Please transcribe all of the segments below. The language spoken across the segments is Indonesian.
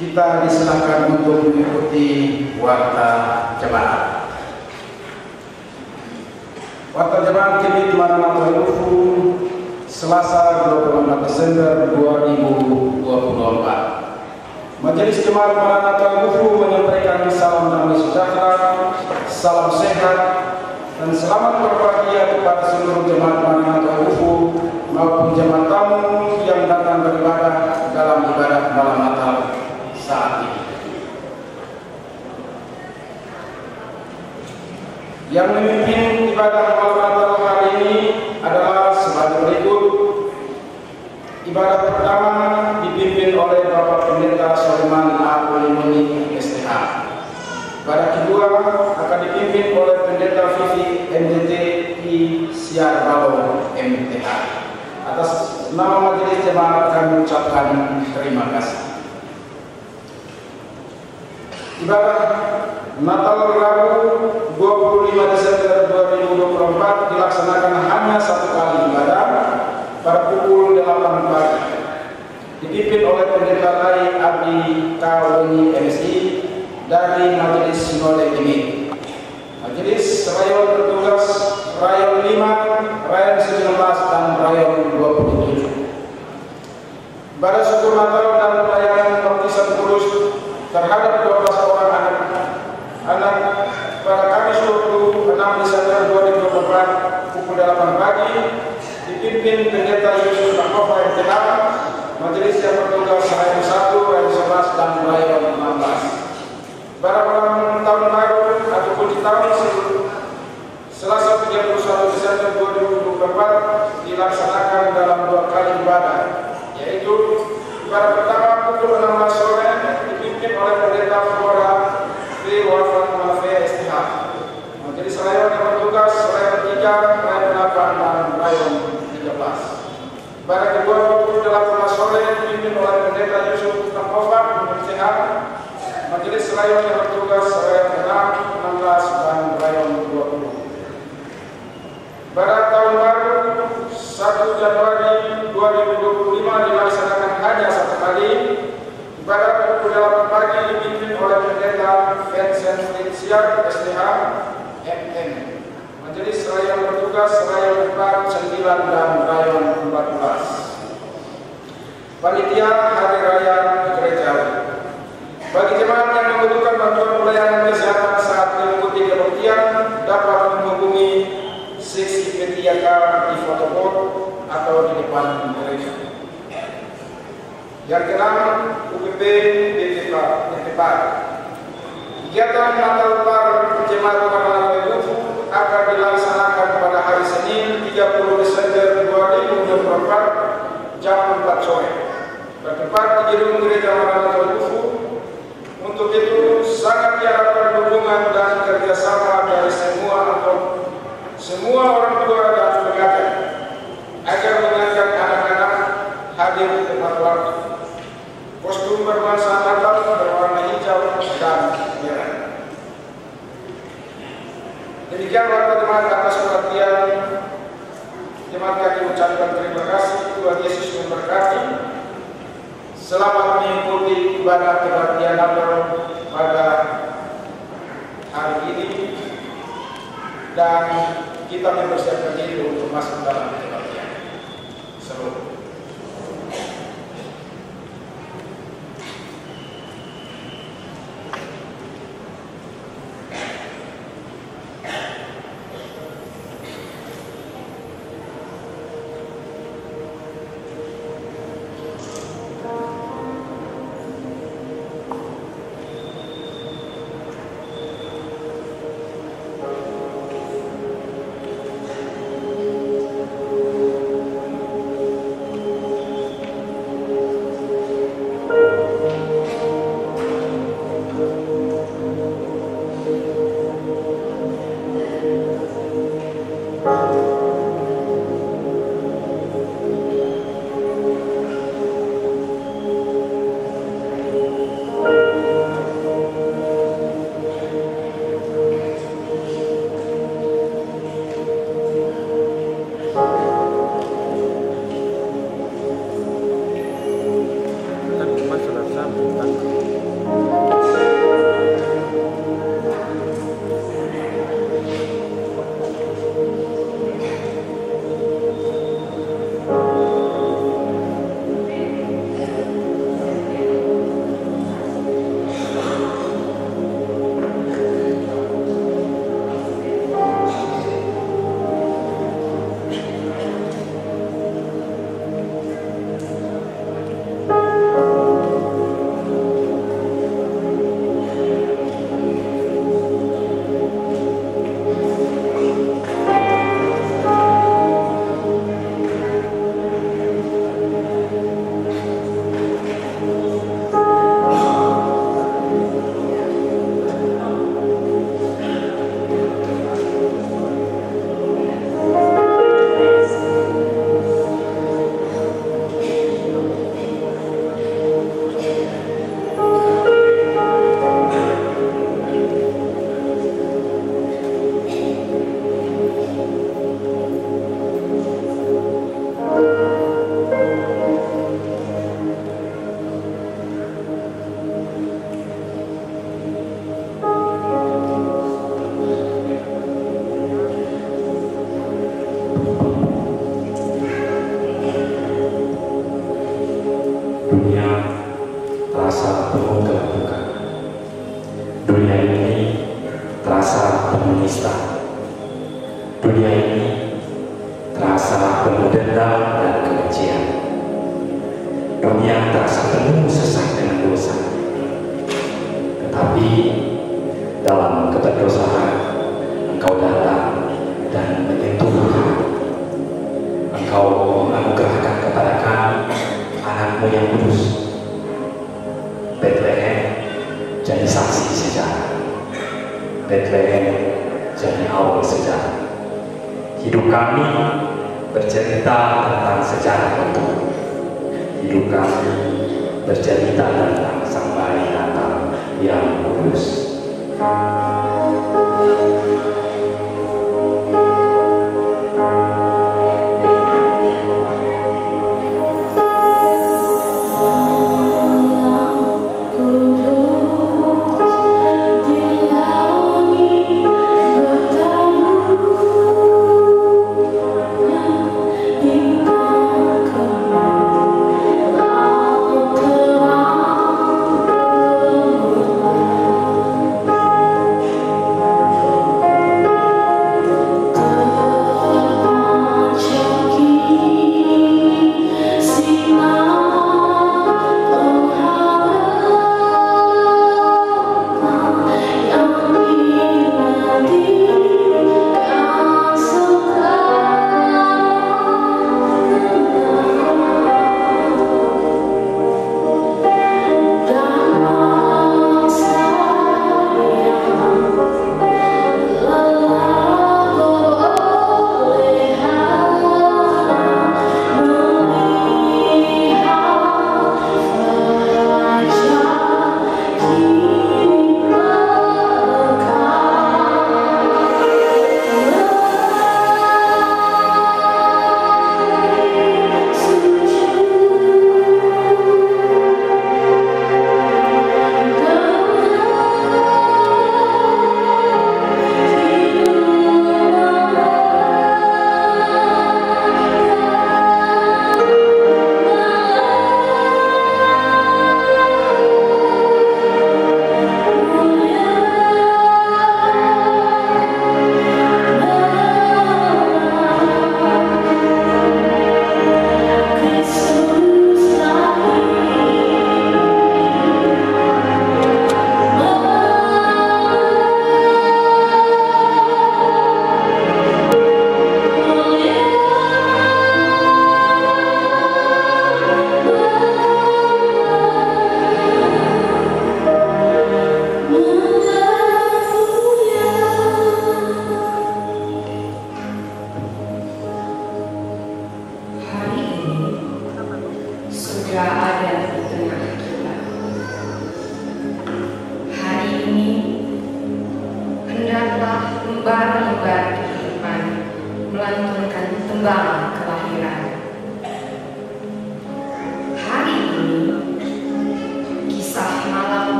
Kita disilakan untuk mengikuti warta jemaat. Warta jemaat Kibit Maranatha UFU Selasa 24 Desember 2024. Majelis Jemaat Maranatha UFU menyampaikan salam damai sejahtera, salam sehat, dan selamat berbahagia kepada seluruh jemaat Maranatha UFU maupun jemaat tamu yang datang beribadah dalam ibadah malam Natal saat ini. Yang memimpin ibadah malam Natal hari ini adalah sebagai berikut. Ibadah pertama dipimpin oleh Bapak Pendeta Soleman A. Polimoni STH. Ibadah kedua akan dipimpin oleh Pendeta Vivi MDT I. Siarbalo MTH. Atas nama Majelis Jemaat kami ucapkan terima kasih. Ibadah Natal Rabu 25 Desember 2024 dilaksanakan hanya satu kali ibadah pada pukul 8 pagi. Dipimpin oleh Pendeta Lai Abdi Kaweni MSI dari Majelis Sinode ini. Majelis Rayon bertugas Rayon 5, Rayon 19, dan Rayon 27. Ibadah syukur Natal dan pelayanan baptisan kudus terhadap 12 orang anak pada Kamis 26 Desember 2024 pukul 8 pagi dipimpin Pendeta Yusuf Mahmova MTH. Majelis yang bertugas Rayon 1, Rayon 11, dan Rayon 16. Pada malam tahun baru ataupun di tahun Selasa 31 Desember 2024 dilaksanakan dalam 2 kali ibadah, yaitu ibadah pertama pukul 16 sore dipimpin oleh Pendeta Flora Tri Wafat Malafea STH. Majelis Rayon yang bertugas Rayon 3, Rayon 8, dan Rayon 13. Pada kedua pukul 18 sore dipimpin oleh Pendeta Yusuf Mahmova MTH. Majelis Rayon yang bertugas Rayon 6, 16, dan Rayon 20. Pada tahun baru 1 Januari 2025 dilaksanakan hanya satu kali. Ibadah pukul 8 pagi dipimpin oleh Pendeta Vincent Siar STH MM. Majelis Rayon bertugas Rayon 4, 9, dan Rayon 14. Panitia Hari Raya Gereja. Bagi jemaat yang membutuhkan bantuan pelayanan kesehatan saat mengikuti kebaktian dapat menghubungi seksi P3K di Fotopot atau di depan gereja. Yang keenam, UPP BPP. Kegiatan Natal Par Jemaat Maranatha UFU akan dilaksanakan pada hari Senin 30 Desember 2024 jam 4 sore bertempat di gedung Gereja Maranatha UFU. Untuk itu sangat diharapkan dukungan dan kerjasama dari semua orang tua dan pengajar agar mengajak anak-anak hadir di tepat waktu. Kostum bernuansa Natal berwarna hijau dan merah. Demikian warta jemaat atas perhatian jemaat kami ucapkan terima kasih. Tuhan Yesus memberkati. Selamat mengikuti ibadah kebaktian Natal pada hari ini dan kita mempersiapkan diri untuk masuk dalam kebaktian. Selamat. yang terasa penuh sesak dengan dosa. Tetapi dalam keberdosahan Engkau datang dan menyentuh kami. Engkau menganugerahkan kepada kami anak-Mu yang kudus. Bethlehem jadi saksi sejarah. Bethlehem jadi awal sejarah. Hidup kami bercerita tentang sejarah itu. Hidup kami bercerita tentang Sang Bayi Natal yang kudus.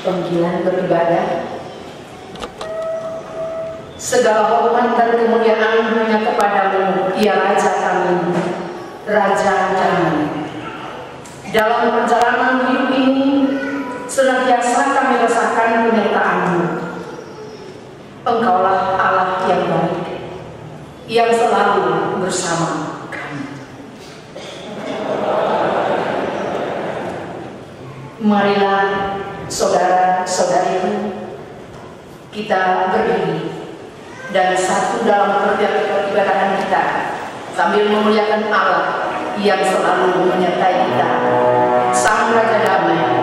panggilan beribadah. Segala hormat dan kemuliaan hanya kepadamu, ya Raja kami, Raja damai. Dalam perjalanan hidup ini, senantiasa kami rasakan penyertaan-Mu. Engkaulah Allah yang baik, yang selalu bersama kami. Marilah saudara-saudariku, kita berdiri dan satu dalam peribadahan kita sambil memuliakan Allah yang selalu menyertai kita, Sang Raja Damai.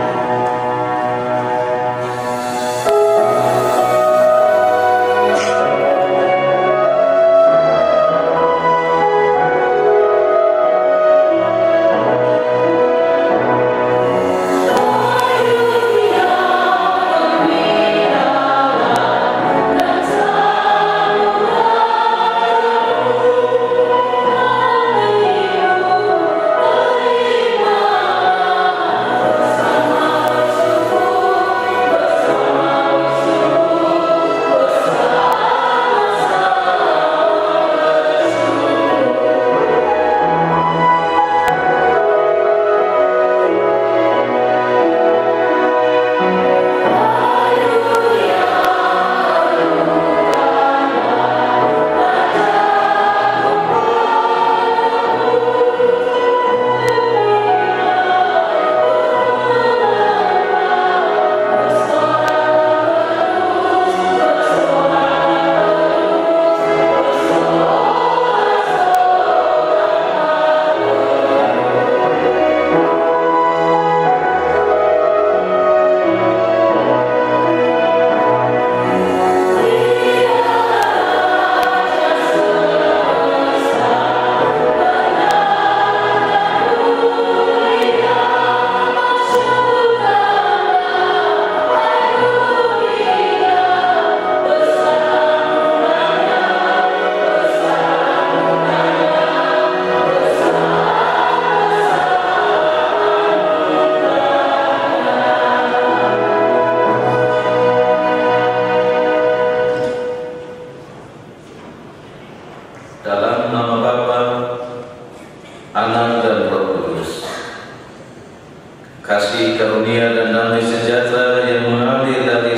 kasih karunia dan damai sejahtera yang mengalir dari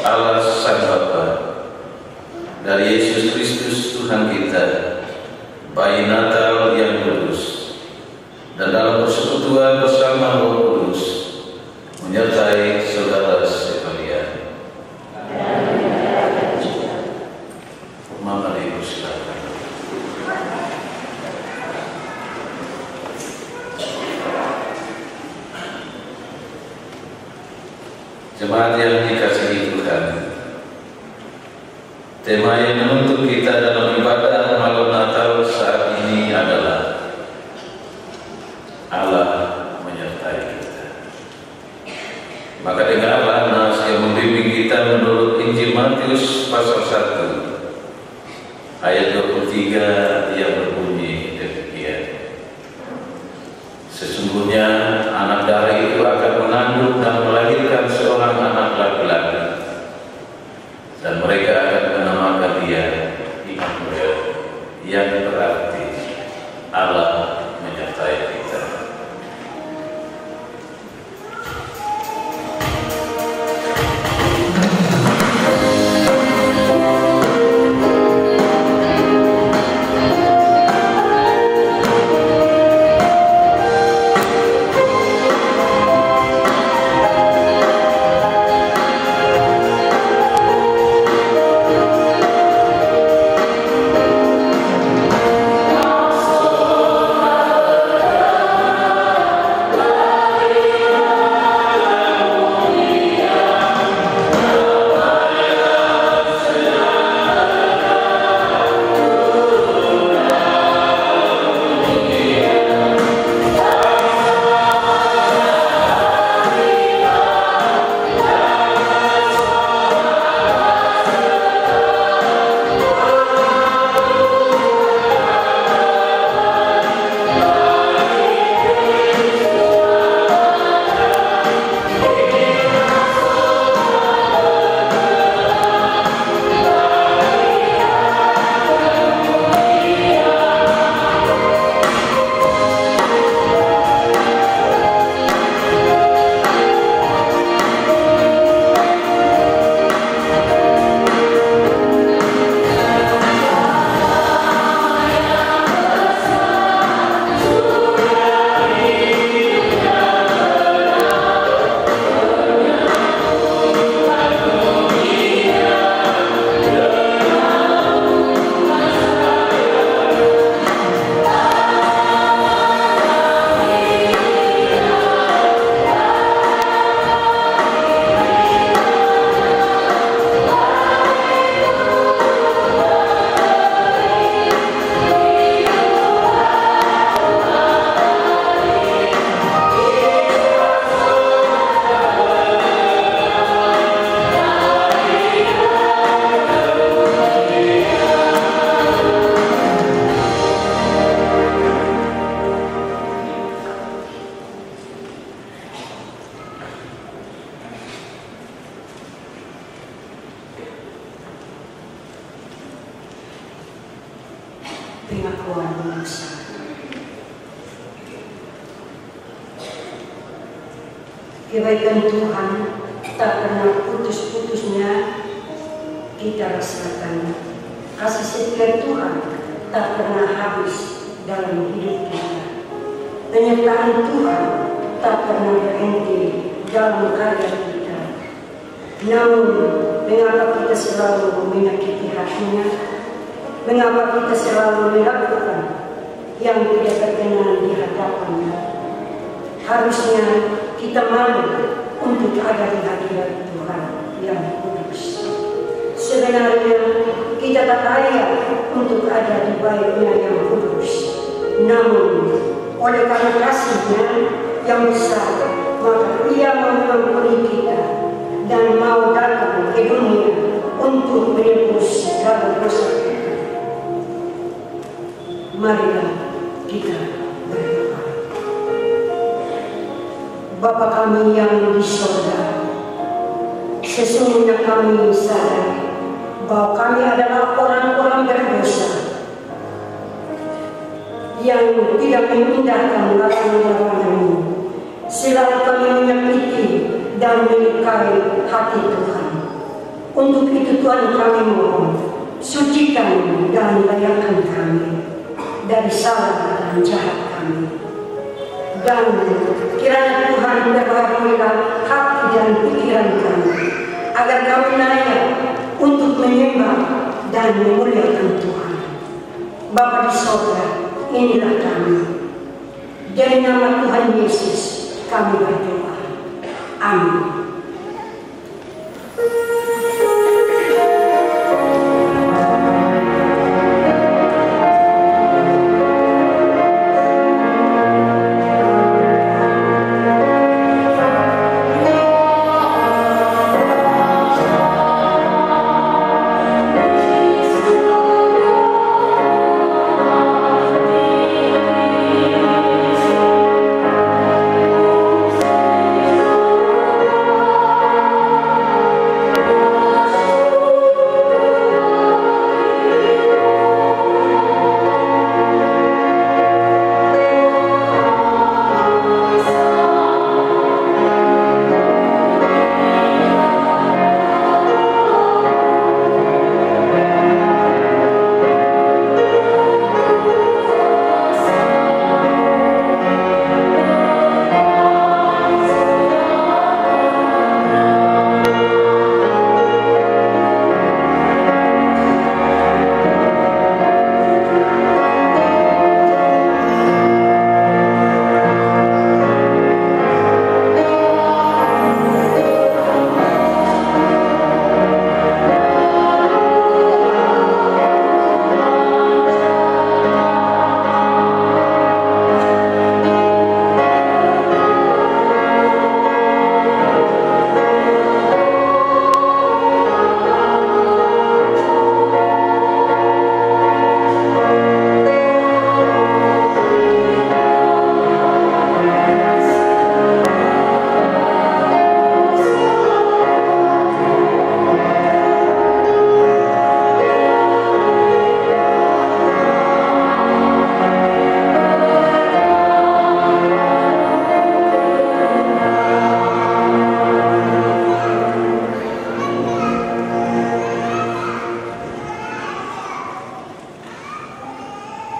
Allah Sang Bapa, dari Yesus Kristus Tuhan kita, bayi Natal yang kudus, dan dalam persekutuan bersama Roh Kudus, menyertai saudara sekalian. Mari silakan. Jemaat yang dikasihi Tuhan, tema yang menuntut kita dalam ibadah malam Natal saat ini adalah Allah menyertai kita. Maka dengarlah nas yang membimbing kita menurut Injil Matius pasal 1 ayat 23 yang berbunyi demikian. Sesungguhnya anak darah itu akan mengandung dan melahirkan seorang anak laki-laki, dan mereka akan menamakan dia Immanuel, yang berarti Allah menyertai kita. pengakuan bangsa. Kebaikan Tuhan tak pernah putus-putusnya kita rasakan. Kasih setia Tuhan tak pernah habis dalam hidup kita. Penyertaan Tuhan tak pernah berhenti dalam karya kita. Namun, mengapa kita selalu menyakiti hatinya? Mengapa kita selalu melakukan yang tidak berkenan di hadapannya? Harusnya kita malu untuk ada di hadirat Tuhan yang kudus. Sebenarnya kita tak layak untuk ada di baitnya yang kudus. Namun oleh karena kasih-Nya yang besar, maka Ia mengampuni kita dan mau datang ke dunia untuk menebus segala dosa kita. Marilah kita berdoa. Bapa kami yang di surga, sesungguhnya kami sadar bahwa kami adalah orang-orang berdosa yang tidak mengindahkan larangan-larangan-Mu. Selalu kami menyakiti dan melukai hati Tuhan. Untuk itu Tuhan kami mohon, sucikan dan layakkan kami dari salah dan jahat kami. Dan kiranya Tuhan berbahagialah hati dan pikiran kami, agar kami layak untuk menyembah dan memuliakan Tuhan. Bapa di surga, inilah kami. Dari nama Tuhan Yesus kami berdoa. Amin.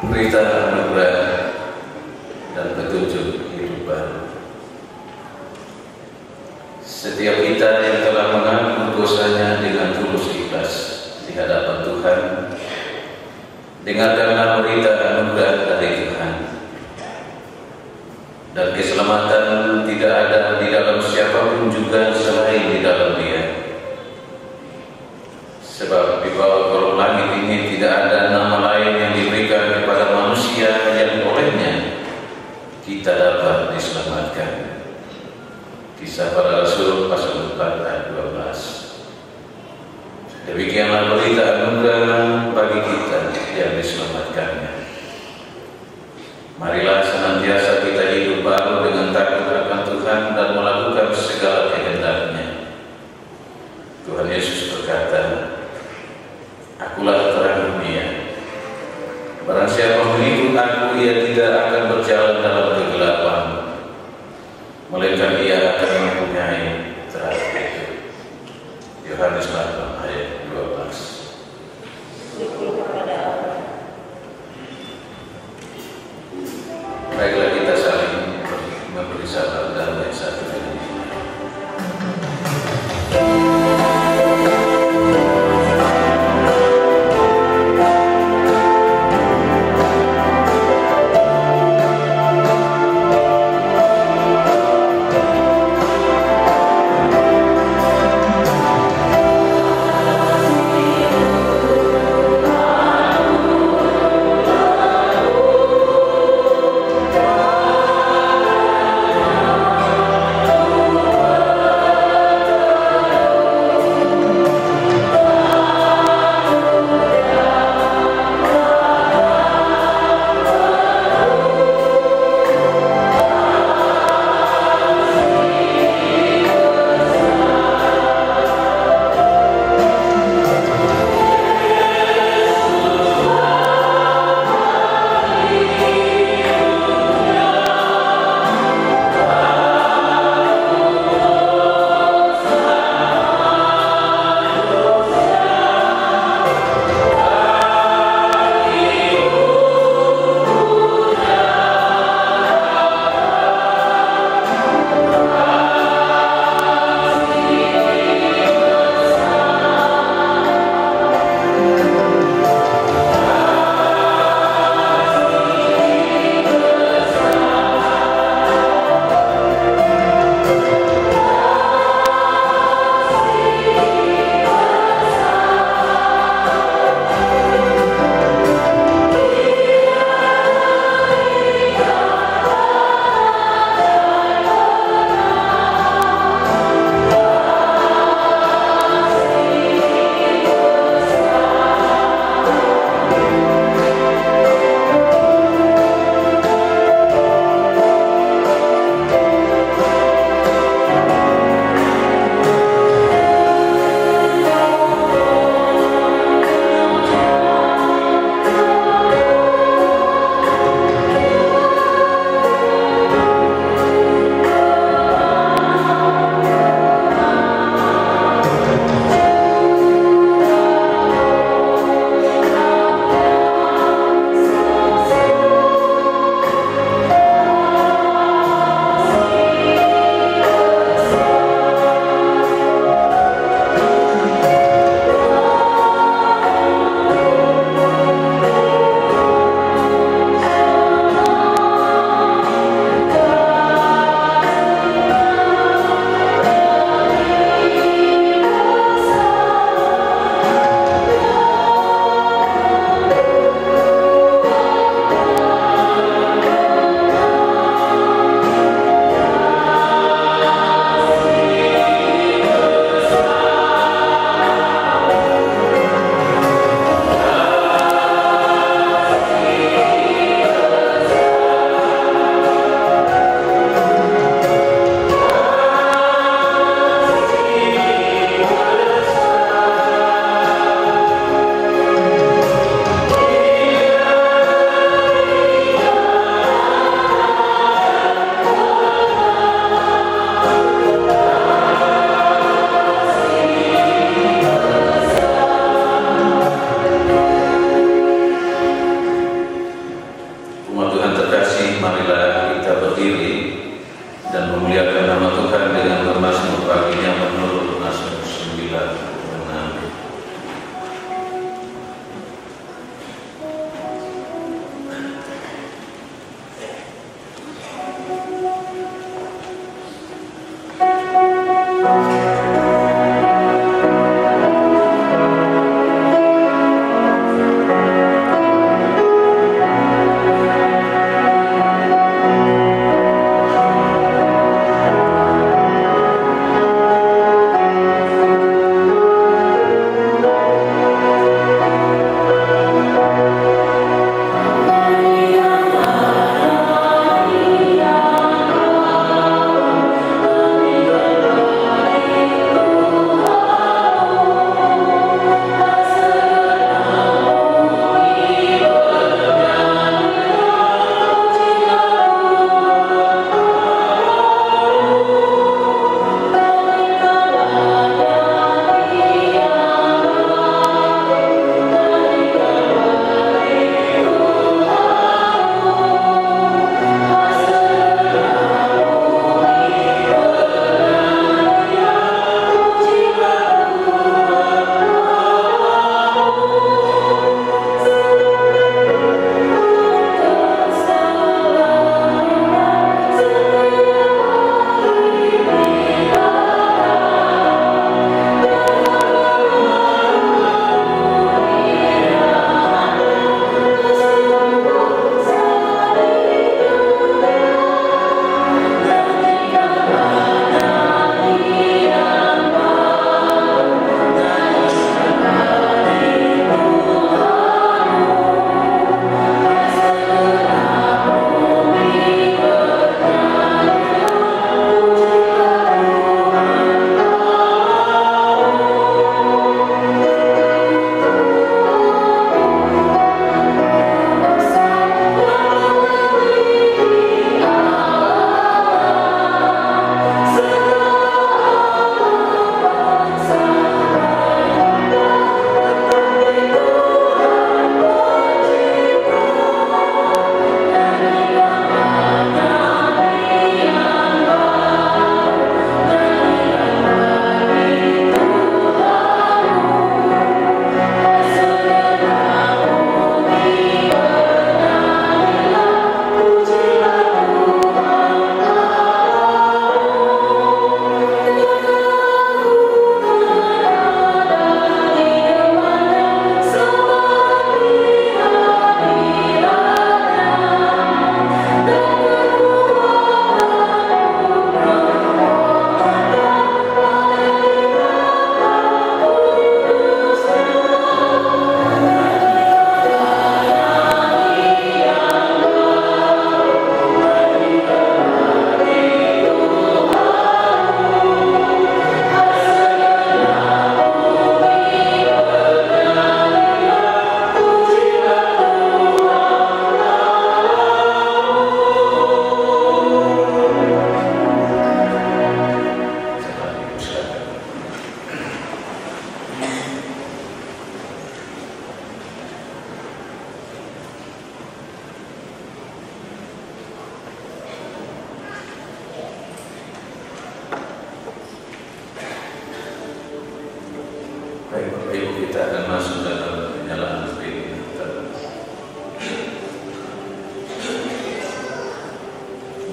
Berita anugerah dan petunjuk hidup baru. Setiap kita yang telah mengaku dosanya dengan tulus ikhlas di hadapan Tuhan, dengarkanlah berita anugerah dari Tuhan. Dan keselamatan tidak ada di dalam siapapun juga selain di dalam Dia. Sebab di bawah kolong langit ini tidak ada nama lain yang diberikan kepada manusia yang olehnya kita dapat diselamatkan. Kisah Para Rasul pasal 4 ayat 12. Demikianlah berita anugerah bagi kita yang diselamatkannya. Marilah senantiasa kita hidup baru dengan takut akan Tuhan dan melakukan segala kehendak-Nya. Tuhan Yesus berkata, "Akulah terang dunia. Barang Barang siapa mengikut aku, ia tidak akan berjalan dalam kegelapan, melainkan ia akan mempunyai terang hidup. Yohanes 8 ayat 12. Baiklah, kita saling memberi salam dalam satu dengan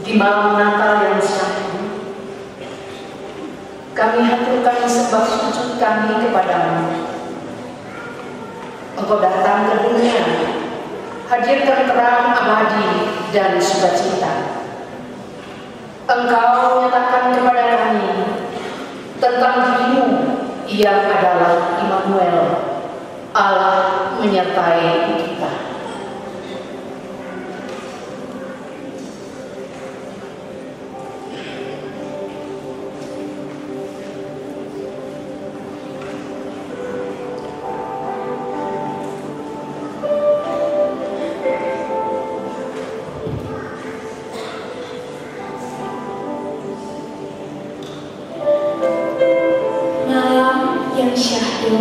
Di malam Natal yang syahdu, kami haturkan sembah sujud kami kepadamu. Engkau datang ke dunia, hadirkan terang abadi dan sukacita. Engkau nyatakan kepada kami tentang dirimu yang adalah Immanuel, Allah menyertai kita. Yang syahdu,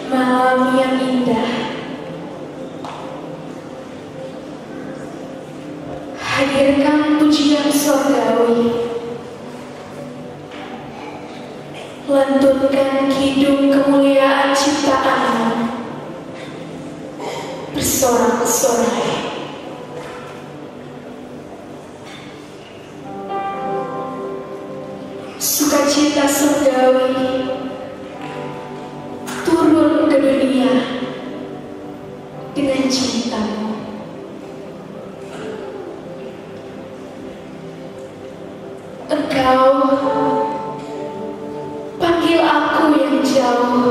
malam yang indah, hadirkan pujian surgawi, lantunkan kidung kemuliaan ciptaanmu, bersorak-sorai. Sukacita surgawi turun ke dunia dengan cintamu. Engkau panggil aku yang jauh,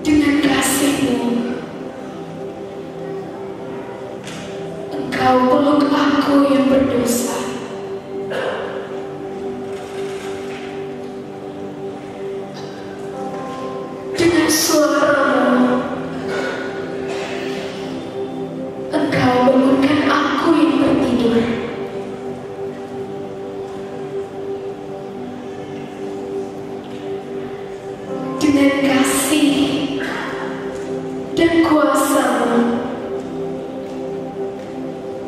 dengan kasih-Mu. Engkau peluk aku yang berdosa. Dengan suara-Mu, Engkau bangunkan aku yang tertidur. Dengan kasih dan kuasa-Mu,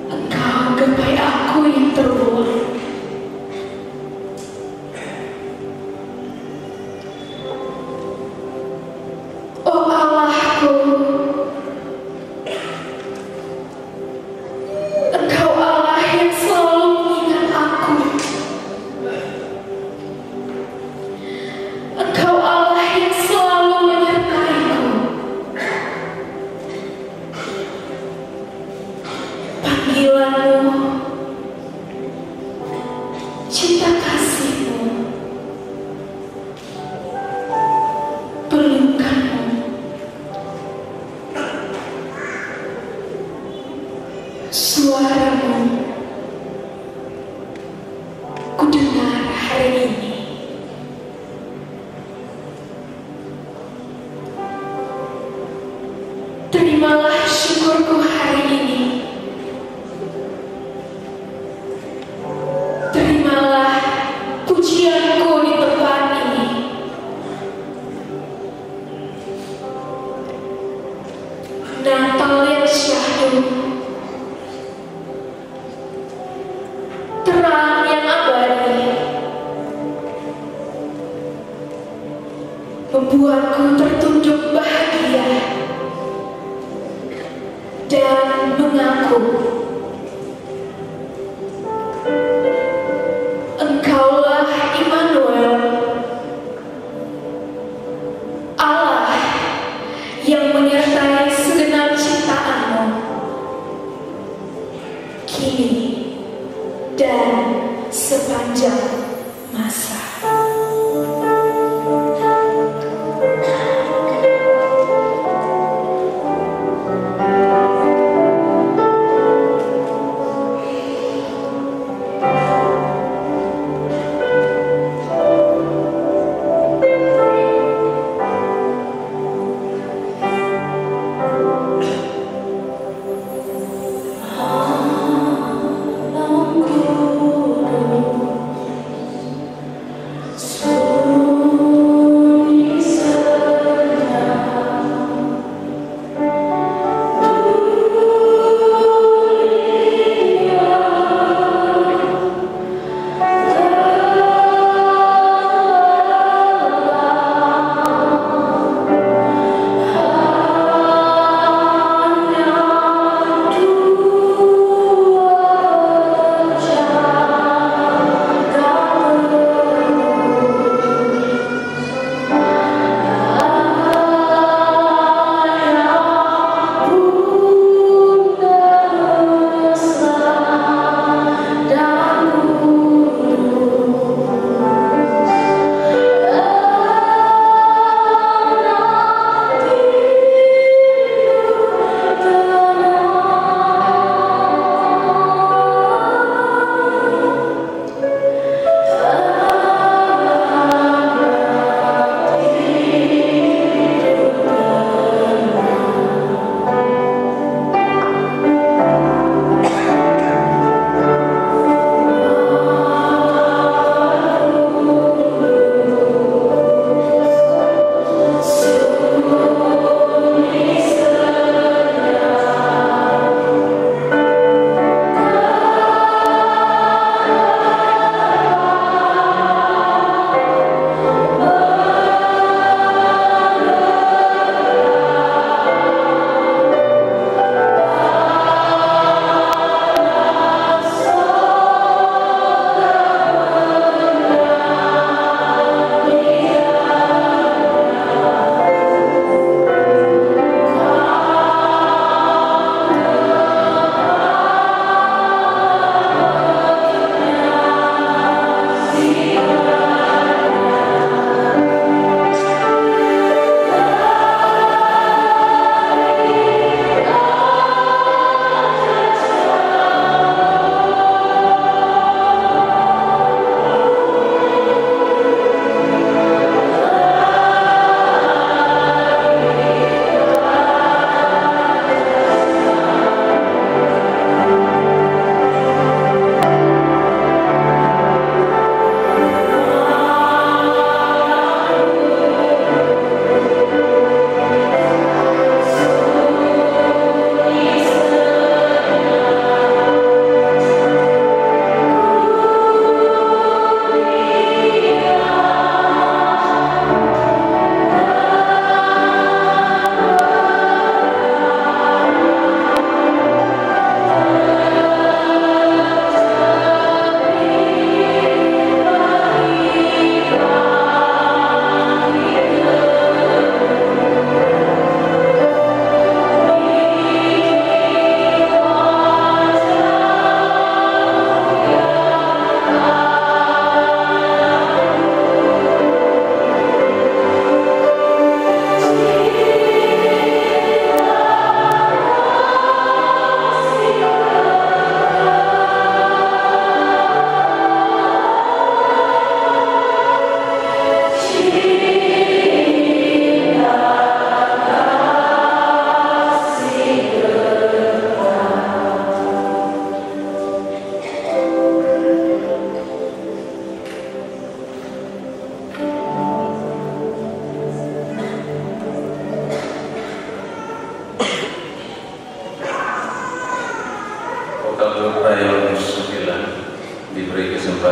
Engkau gapai aku yang terbuang. Oh Allahku, Engkau Allah yang selalu mengingat aku. Engkau Allah yang selalu menyertai-Ku. Panggilan-Mu, cinta kasih-Mu, pelukan-Mu, suara-Mu, ku dengar hari ini. Terimalah syukurku hari ini. Terimalah pujianku di tempat ini. Natal yang syahdu, terang yang abadi, membuatku tertunduk bahagia dan mengaku Engkaulah Immanuel, Allah yang menyertai segenap ciptaan-Mu, kini dan sepanjang masa.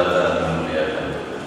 dan memuliakan Tuhan.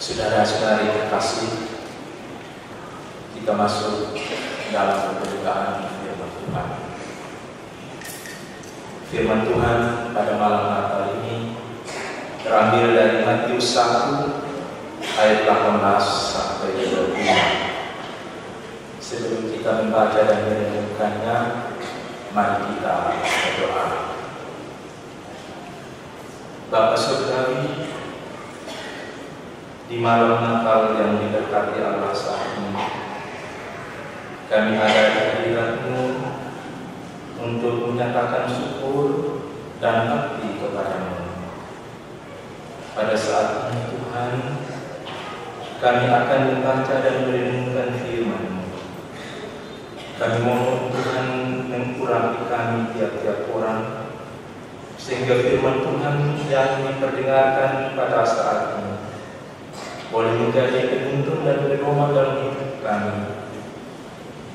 Saudara-saudari terkasih, kita masuk dalam pembukaan firman Tuhan. Firman Tuhan pada malam Natal ini terambil dari Matius 1 ayat 18 sampai 25. Sebelum kita membaca dan merenungkannya, mari kita berdoa. Bapa Surgawi, di malam Natal yang diberkati Allah saat ini, kami ada di hadirat-Mu untuk menyatakan syukur dan bakti kepada-Mu. Pada saat ini Tuhan, kami akan membaca dan merenungkan firman-Mu. Kami mohon Tuhan mengurapi kami tiap-tiap orang, sehingga firman Tuhan yang diperdengarkan pada saat ini boleh menjadi penuntun dan pedoman dalam hidup kami,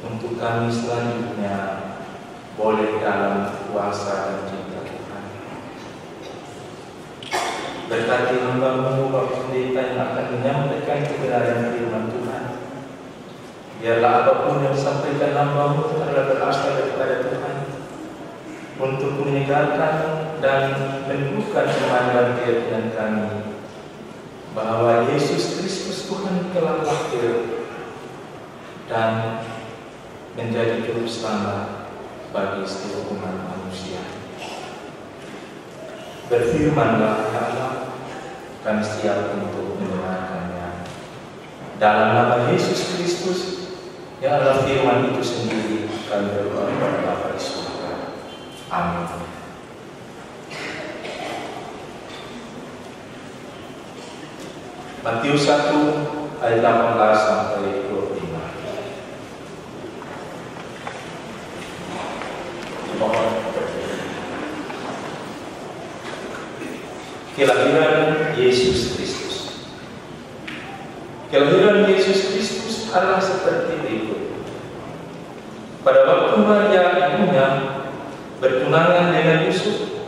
untuk kami selanjutnya boleh dalam kuasa dan cinta Tuhan. Berkati hamba-Mu Bapak Pendeta yang akan menyampaikan kebenaran firman Tuhan. Biarlah apapun yang disampaikan hamba-Mu adalah berasal daripada Tuhan, untuk menyegarkan dan meneguhkan iman dan keyakinan kami bahwa Yesus Kristus Tuhan telah lahir dan menjadi juru selamat bagi seluruh umat manusia. Berfirmanlah ya Allah, kami siap untuk mendengarkannya. Dalam nama Yesus Kristus, ya Allah, firman itu sendiri, kami berdoa kepada Bapa di surga. Amin. Matius 1 ayat 18 sampai 25. Mohon kelahiran Yesus Kristus. Kelahiran Yesus Kristus adalah seperti berikut. Pada waktu Maria ibunya bertunangan dengan Yusuf,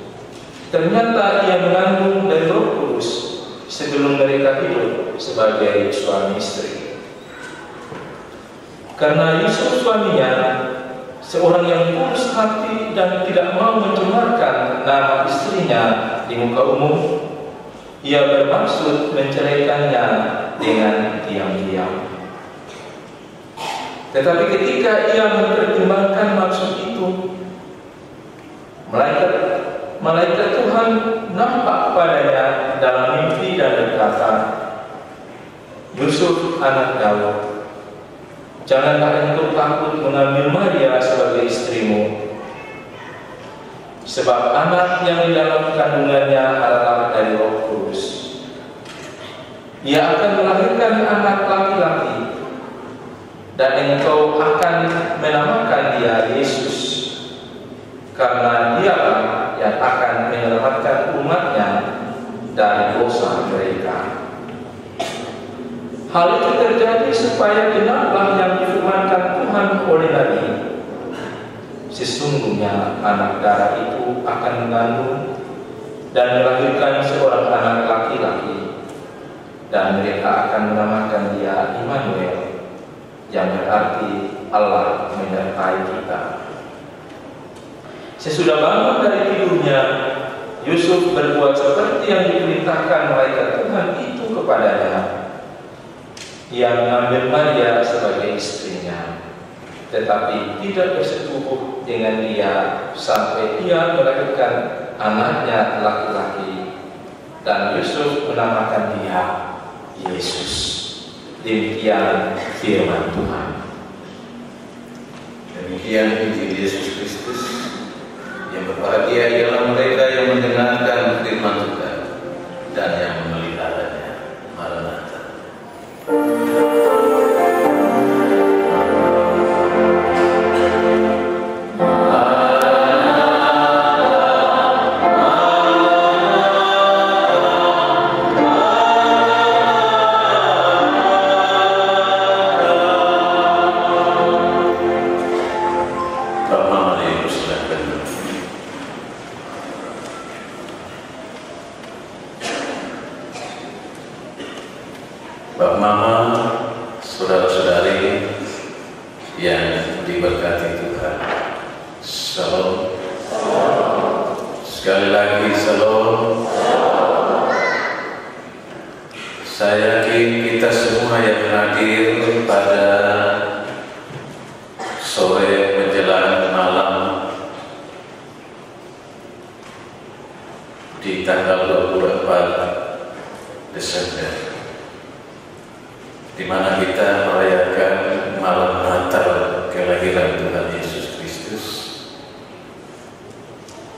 ternyata ia mengandung dari Roh Kudus sebelum mereka hidup sebagai suami istri. Karena Yusuf suaminya seorang yang tulus hati dan tidak mau mencemarkan nama istrinya di muka umum, ia bermaksud menceraikannya dengan diam-diam. Tetapi ketika ia mempertimbangkan maksud itu, malaikat Tuhan nampak kepadanya dalam mimpi dan berkata, "Yusuf anak Daud, janganlah engkau takut mengambil Maria sebagai istrimu, sebab anak yang di dalam kandungannya adalah dari Roh Kudus. Ia akan melahirkan anak laki-laki, dan engkau akan menamakan dia Yesus, karena dialah yang akan menyelamatkan umatnya dari dosa mereka." Hal itu terjadi supaya genaplah yang difirmankan Tuhan oleh Nabi, "Sesungguhnya anak darah itu akan mengandung dan melahirkan seorang anak laki-laki, dan mereka akan menamakan dia Immanuel," yang berarti Allah menyertai kita. Sesudah bangun dari tidurnya, Yusuf berbuat seperti yang diperintahkan malaikat Tuhan itu kepadanya. Ia mengambil Maria sebagai istrinya, tetapi tidak bersetubuh dengan dia sampai ia melahirkan anaknya laki-laki, dan Yusuf menamakan dia Yesus. Demikian firman Tuhan. Demikian Injil Yesus Kristus. Yang berbahagia ialah mereka yang mendengarkan firman Tuhan dan yang memeliharanya. Maranatha. Bapak Mama, saudara-saudari yang diberkati Tuhan. Shalom. Sekali lagi shalom. Saya yakin kita semua yang hadir pada sore menjelang malam di tanggal 24 Desember, di mana kita merayakan malam Natal kelahiran Tuhan Yesus Kristus.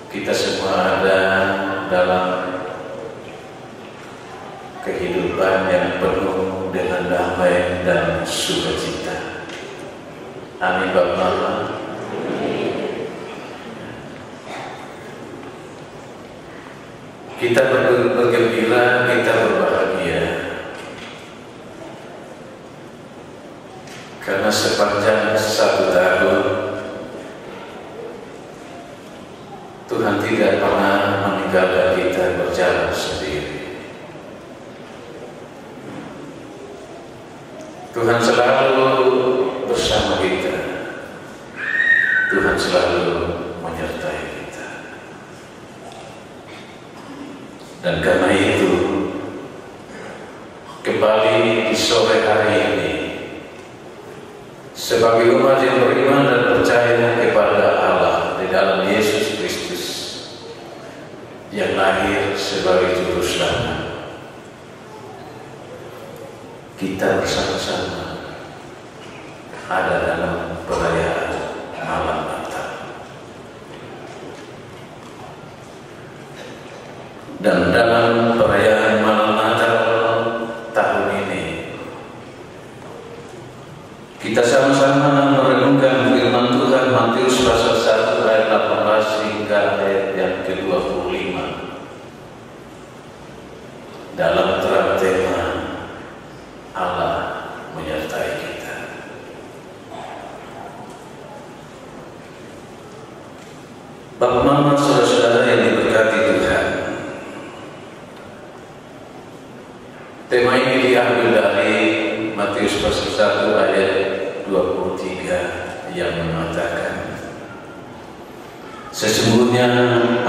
Kita semua ada dalam kehidupan yang penuh dengan damai dan sukacita. Amin Bapak Mama. Kita bergembira, kita berbahagia, karena sepanjang 1 tahun Tuhan tidak pernah meninggalkan kita berjalan sendiri. Tuhan selalu bersama kita. Tuhan selalu menyertai kita. Dan karena itu, kembali di sore hari ini, sebagai umat yang beriman dan percaya kepada Allah di dalam Yesus Kristus yang lahir sebagai Juru Selamat, kita bersama-sama ada dalam perayaan malam Natal. Dan dalam perayaan malam Natal tahun ini, kita sama-sama merenungkan firman Tuhan Matius pasal 1 ayat 18 hingga ayat yang ke-25 dalam terang tema Allah menyertai kita. Bapak Mama, saudara-saudara yang diberkati Tuhan, tema ini diambil dari Matius pasal 1 ayat 23 yang mengatakan, sesungguhnya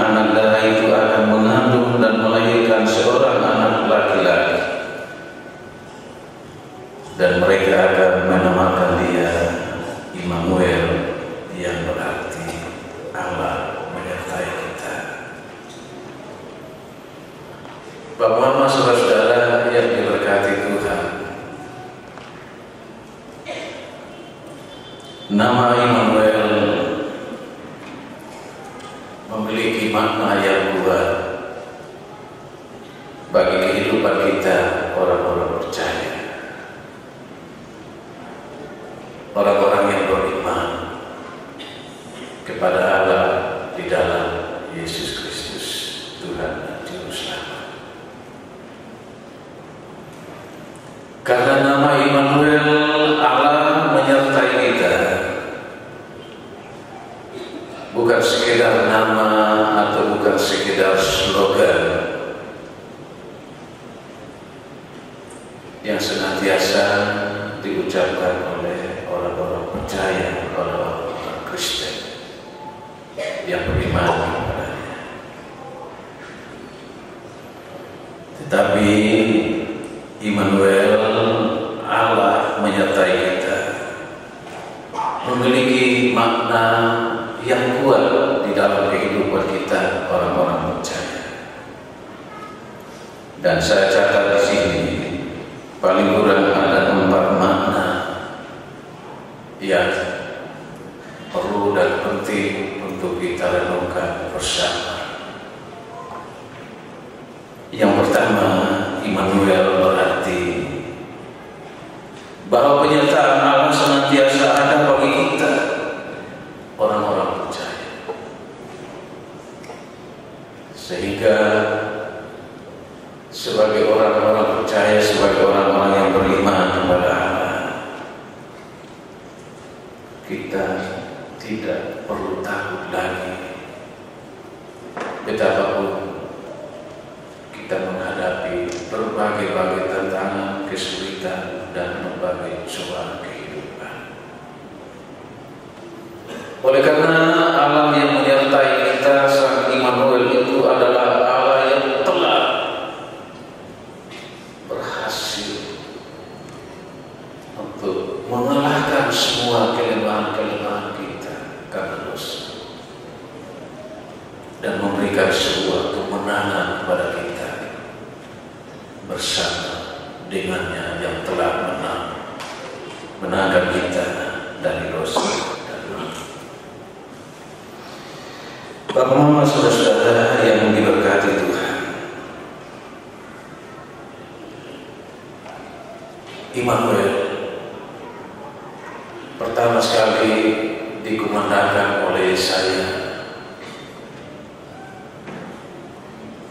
anak darah itu akan mengandung dan melahirkan seorang anak laki-laki, dan mereka akan menamakan dia Immanuel, yang berarti Allah menyertai kita. Bapak Mama, saudara-saudara yang diberkati Tuhan, nama Immanuel memiliki makna yang luar bagi kehidupan kita orang-orang percaya, orang-orang yang beriman kepada Allah di dalam Yesus Kristus, Tuhan dan Juru Selamat. Karena nama Immanuel, Allah menyertai kita, bukan sekedar nama atau bukan sekedar slogan yang senantiasa diucapkan oleh orang-orang percaya, orang-orang Kristen yang beriman kepadanya. Tetapi Immanuel, Allah menyertai kita, memiliki makna yang kuat di dalam kehidupan kita orang-orang percaya. Dan saya catat di sini paling kurang ada 4 makna yang perlu dan penting untuk kita renungkan bersama. Yang pertama, Immanuel berarti bahwa penyertaan Allah senantiasa ada bagi kita orang-orang percaya, sehingga sebagai orang-orang percaya, sebagai orang-orang yang soal kehidupan. Oleh karena alam yang menyertai kita, Sang Immanuel itu adalah Allah yang telah berhasil untuk mengalahkan semua kelemahan-kelemahan kita karena dosa dan memberikan sebuah kemenangan kepada kita bersama dengannya yang telah menangkan kita dari dosa. Bapak Mama, saudara-saudara yang diberkati Tuhan, Immanuel pertama sekali dikumandangkan oleh saya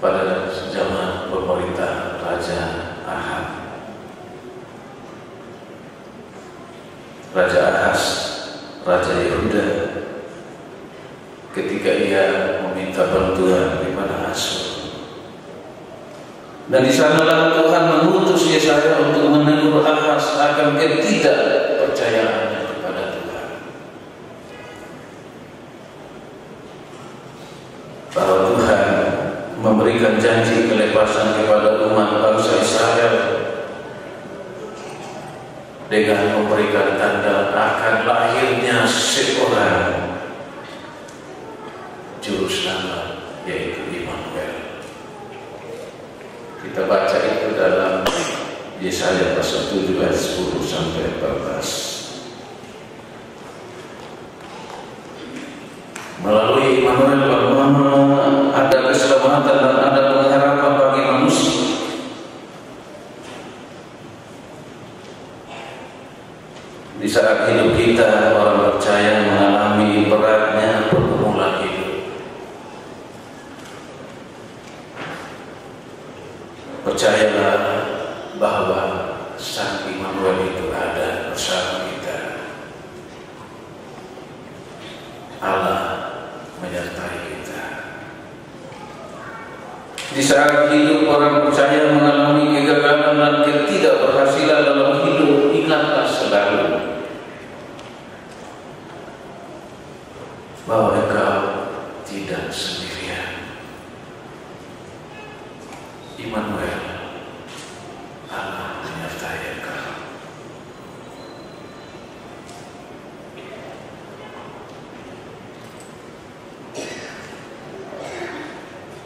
pada zaman pemerintah Raja Ahab. Raja Ahaz, Raja Yehuda, ketika ia meminta bantuan kepada Asyur. Dan di sanalah Tuhan mengutus Yesaya untuk menegur Ahaz akan ketidakpercayaannya kepada Tuhan. Bahwa Tuhan memberikan janji kelepasan kepada umat bangsa Israel dengan memberikan tanda akan lahirnya seorang juru selamat, yaitu Immanuel. Kita baca itu dalam Yesaya pasal 7 ayat 10 sampai 14. Melalui Immanuel bahwa ada keselamatan dan ada pengharapan bagi manusia. Di saat hidup kita, orang percaya mengalami beratnya pergumulan hidup. Percayalah bahwa Sang Immanuel itu ada bersama kita. Allah menyertai kita. Di saat hidup orang percaya mengalami kegagalan dan ketidakberhasilan dalam hidup, ingatlah selalu bahwa engkau tidak sendirian. Immanuel, Allah menyertai engkau.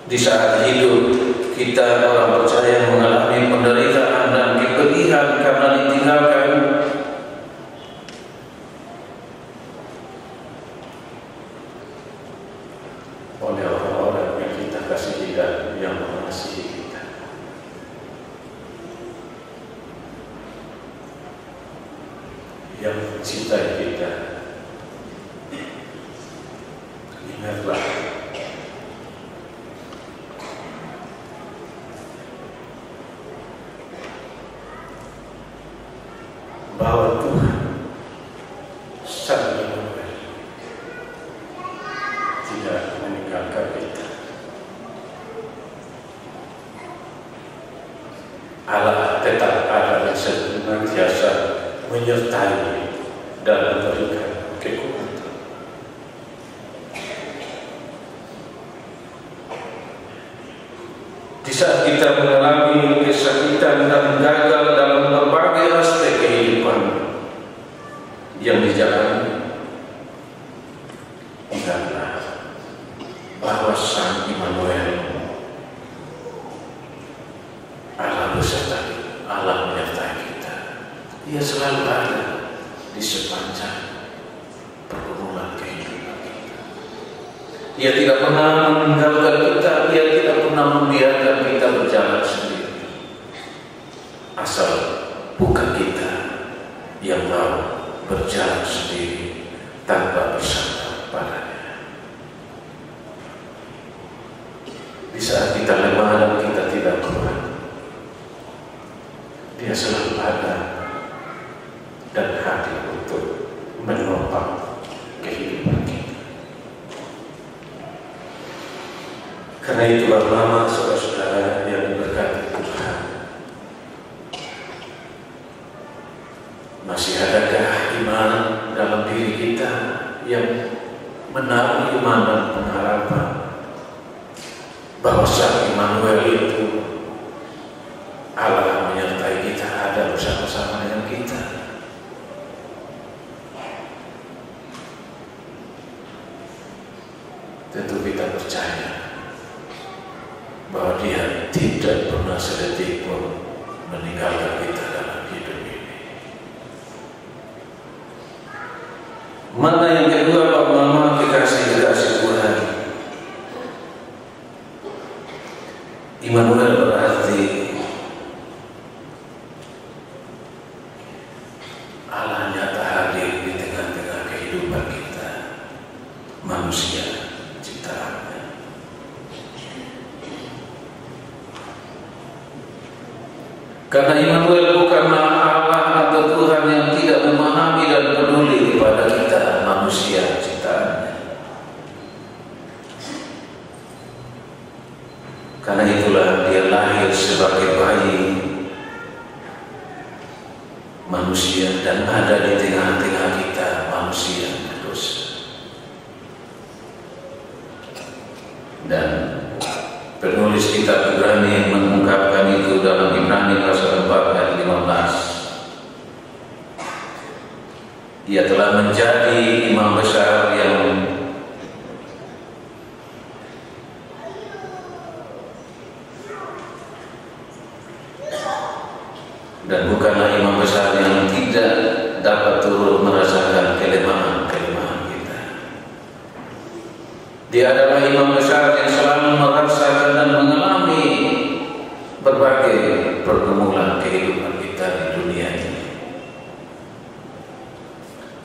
Di saat hidup kita orang percaya mengalami penderitaan dan kepedihan karena ditinggalkan oleh orang-orang yang kita kasihi dan yang mengasihi kita. Yang mencintai kita. Ingatlah bahwa Tuhan Sang Immanuel tidak meninggalkan kita. Allah tetap ada dan senantiasa menyertai dan memberikan kekuatan. Di saat kita mengalami kesakitan dan gagal dalam berbagai aspek kehidupan yang dijalani, ingatlah bahwa Sang Immanuel Allah beserta, Allah menyertai kita. Dia selalu ada di sepanjang pergumulan kehidupan kita. Dia tidak pernah meninggalkan kita. Dia tidak pernah membiarkan kita berjalan sendiri. Asal bukan kita yang mau berjalan sendiri tanpa bersama padanya. Di saat kita lemah dan kita tidak kuat, Dia selalu ada dan hadir untuk menopang kehidupan kita. Karena itu Bapak, saudara-saudara yang diberkati Tuhan, Masih adakah iman dalam diri kita yang menaruh iman dan pengharapan bahwa Sang Immanuel itu Allah menyertai kita, ada bersama-sama dengan kita. Tentu kita percaya bahwa Dia tidak pernah sedetik pun meninggalkan kita dalam hidup ini. Mana yang kedua, Pak Mama, kekasih-kekasih Tuhan, Immanuel berarti Allah nyata hadir di tengah-tengah kehidupan kita, manusia ciptaannya. Karena Immanuel bukanlah Allah atau Tuhan yang tidak memahami dan peduli kepada kita, manusia ciptaannya. Karena itulah Dia lahir sebagai bayi manusia dan ada di tengah-tengah kita, manusia berdosa. Dan penulis kitab Ibrani mengungkapkan itu dalam Ibrani pasal 4 ayat 15. Ia telah menjadi imam besar yang dan bukanlah imam besar yang tidak dapat turut merasakan kelemahan-kelemahan kita. Dia adalah imam besar yang selalu merasakan dan mengalami berbagai pergumulan kehidupan kita di dunia ini.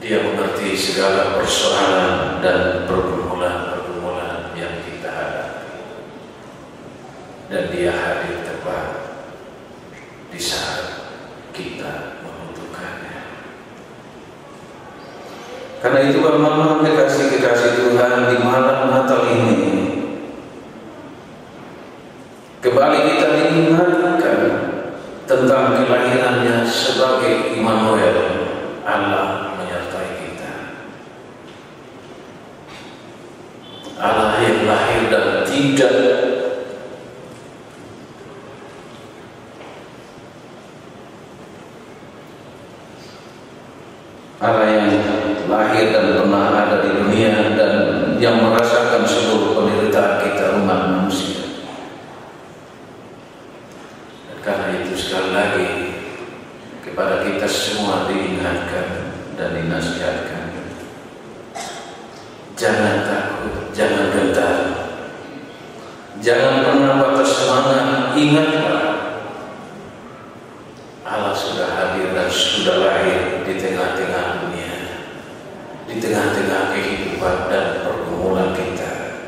Dia mengerti segala persoalan dan pergumulan-pergumulan yang kita hadapi. Dan Dia hadir tepat di saat kita membutuhkannya. Karena itu Mama, kekasih-kekasih Tuhan, di malam Natal ini kembali kita diingatkan tentang kelahirannya sebagai Immanuel, Allah menyertai kita. Allah yang lahir dan tidak Allah yang lahir dan pernah ada di dunia dan yang merasakan seluruh penderitaan kita, umat manusia. Dan karena itu sekali lagi kepada kita semua diingatkan dan dinasihatkan, jangan takut, jangan gentar, jangan pernah patah semangat. Ingatlah, Allah sudah hadir dan sudah lahir di tengah-tengah dunia, di tengah-tengah kehidupan dan pergumulan kita,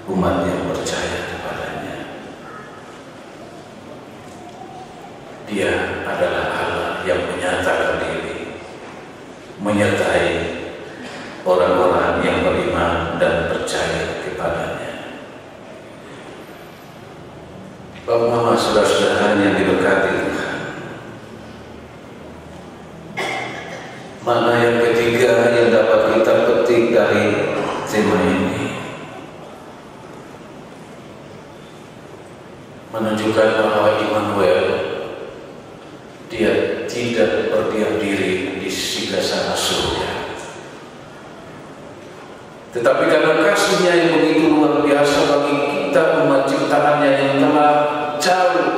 umat yang percaya kepadanya. Dia adalah Allah yang menyatakan diri, menyertai orang-orang yang beriman dan percaya kepadanya. Bapak, Mama, saudara-saudara yang diberkati Tuhan, mana yang ketiga yang dapat kita petik dari tema ini? Menunjukkan bahwa Immanuel, Dia tidak berdiam diri di singgasana surga, tetapi karena kasih-Nya yang begitu luar biasa bagi kita, umat ciptaannya yang telah jauh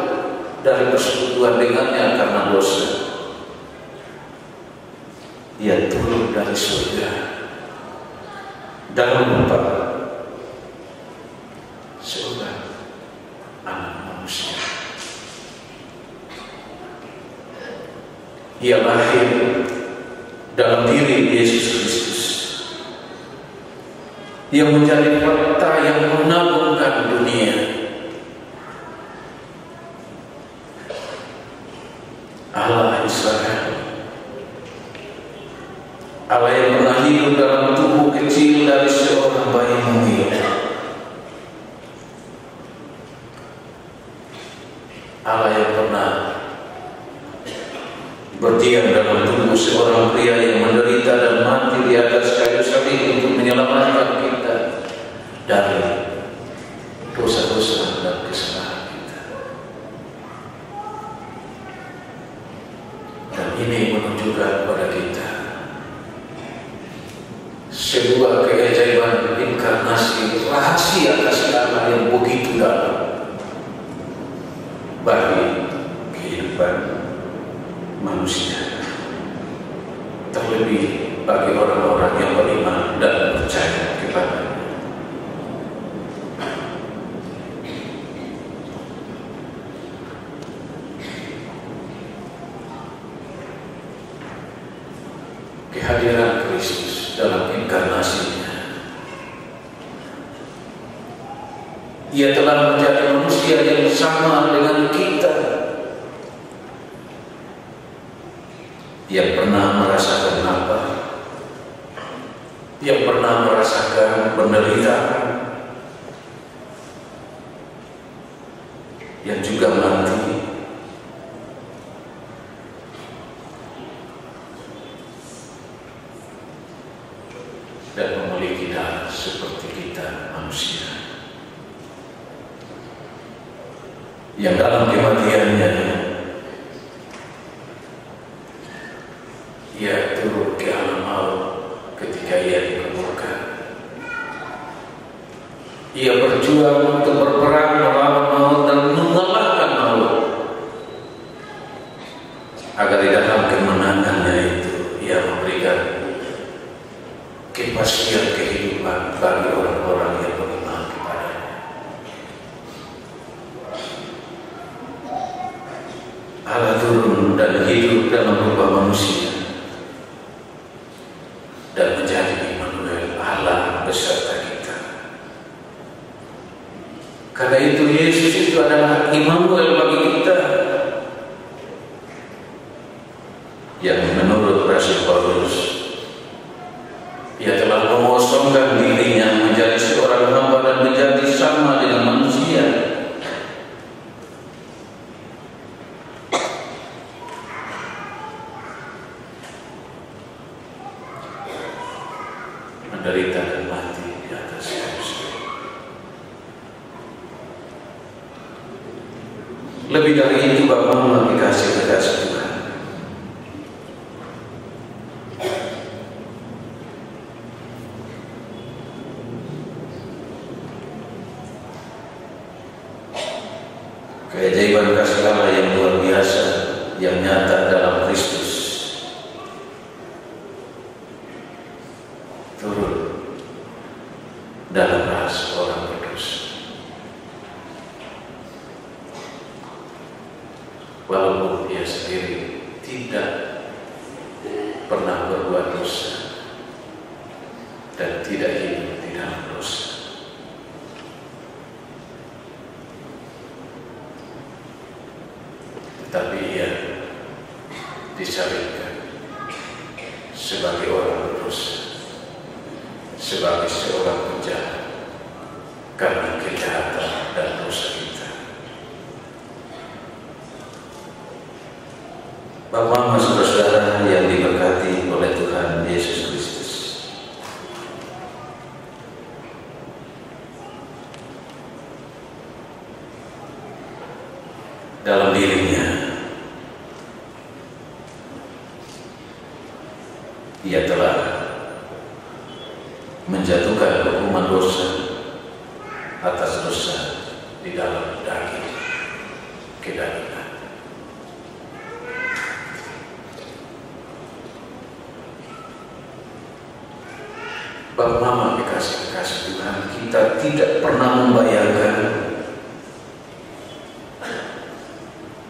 dari persekutuan dengannya karena dosa, Ia turun dari surga dalam bentuk seorang anak manusia. Ia lahir dalam diri Yesus Kristus. Ia menjadi fakta yang menagungkan dunia. Allah Israel, Allah yang pernah hidup dalam tubuh kecil dari seorang bayi mungil. Allah yang pernah berdiam dalam tubuh seorang pria yang menderita dan mati di atas kayu salib untuk menyelamatkan kita dari dosa-dosa dan kesalahan kita. Dan ini menunjukkan kepada kita sebuah keajaiban inkarnasi, rahasia kasih Allah yang begitu dalam bagi kehidupan manusia, terlebih bagi orang-orang yang beriman dan percaya kepada kehadiran Kristus dalam inkarnasinya. Ia telah menjadi manusia yang sama dengan kita, yang pernah merasakan lapar, yang pernah merasakan penderitaan, yang juga mati, dan memiliki darah seperti kita manusia, yang dalam kematiannya ia turun ke alam maut ketika ia dikuburkan. Ia berjuang untuk berperang melawan maut dan mengalahkan maut, agar di dalam kemenangannya itu ia memberikan kepastian kehidupan bagi orang-orang yang beriman kepadanya. Allah turun dan hidup dalam rupa manusia dan menjadi Immanuel, Allah beserta kita. Karena itu Yesus itu adalah Immanuel bagi kita, yang menurut Rasul Paulus, ia telah mengosongkan dirinya menjadi seorang hamba dan menjadi sama dengan manusia. Menderita dan mati di atas kayu salib. Lebih dari itu, Bapa mengasihi Tuhan. Keajaiban kasih Allah yang luar biasa yang nyata dalam Kristus turun dalam ras orang berdosa, walaupun dia sendiri tidak pernah berbuat dosa dan tidak hidup di dalam dosa. Tapi ia disalibkan sebagai orang berdosa, sebagai seorang penjahat karena kejahatan dan dosa kita. Bapak, saudara-saudara yang diberkati oleh Tuhan Yesus Kristus, dalam dirinya ia telah menjatuhkan hukuman dosa atas dosa di dalam daging kedagingan. Bapak Mama dikasih Tuhan, kita tidak pernah membayangkan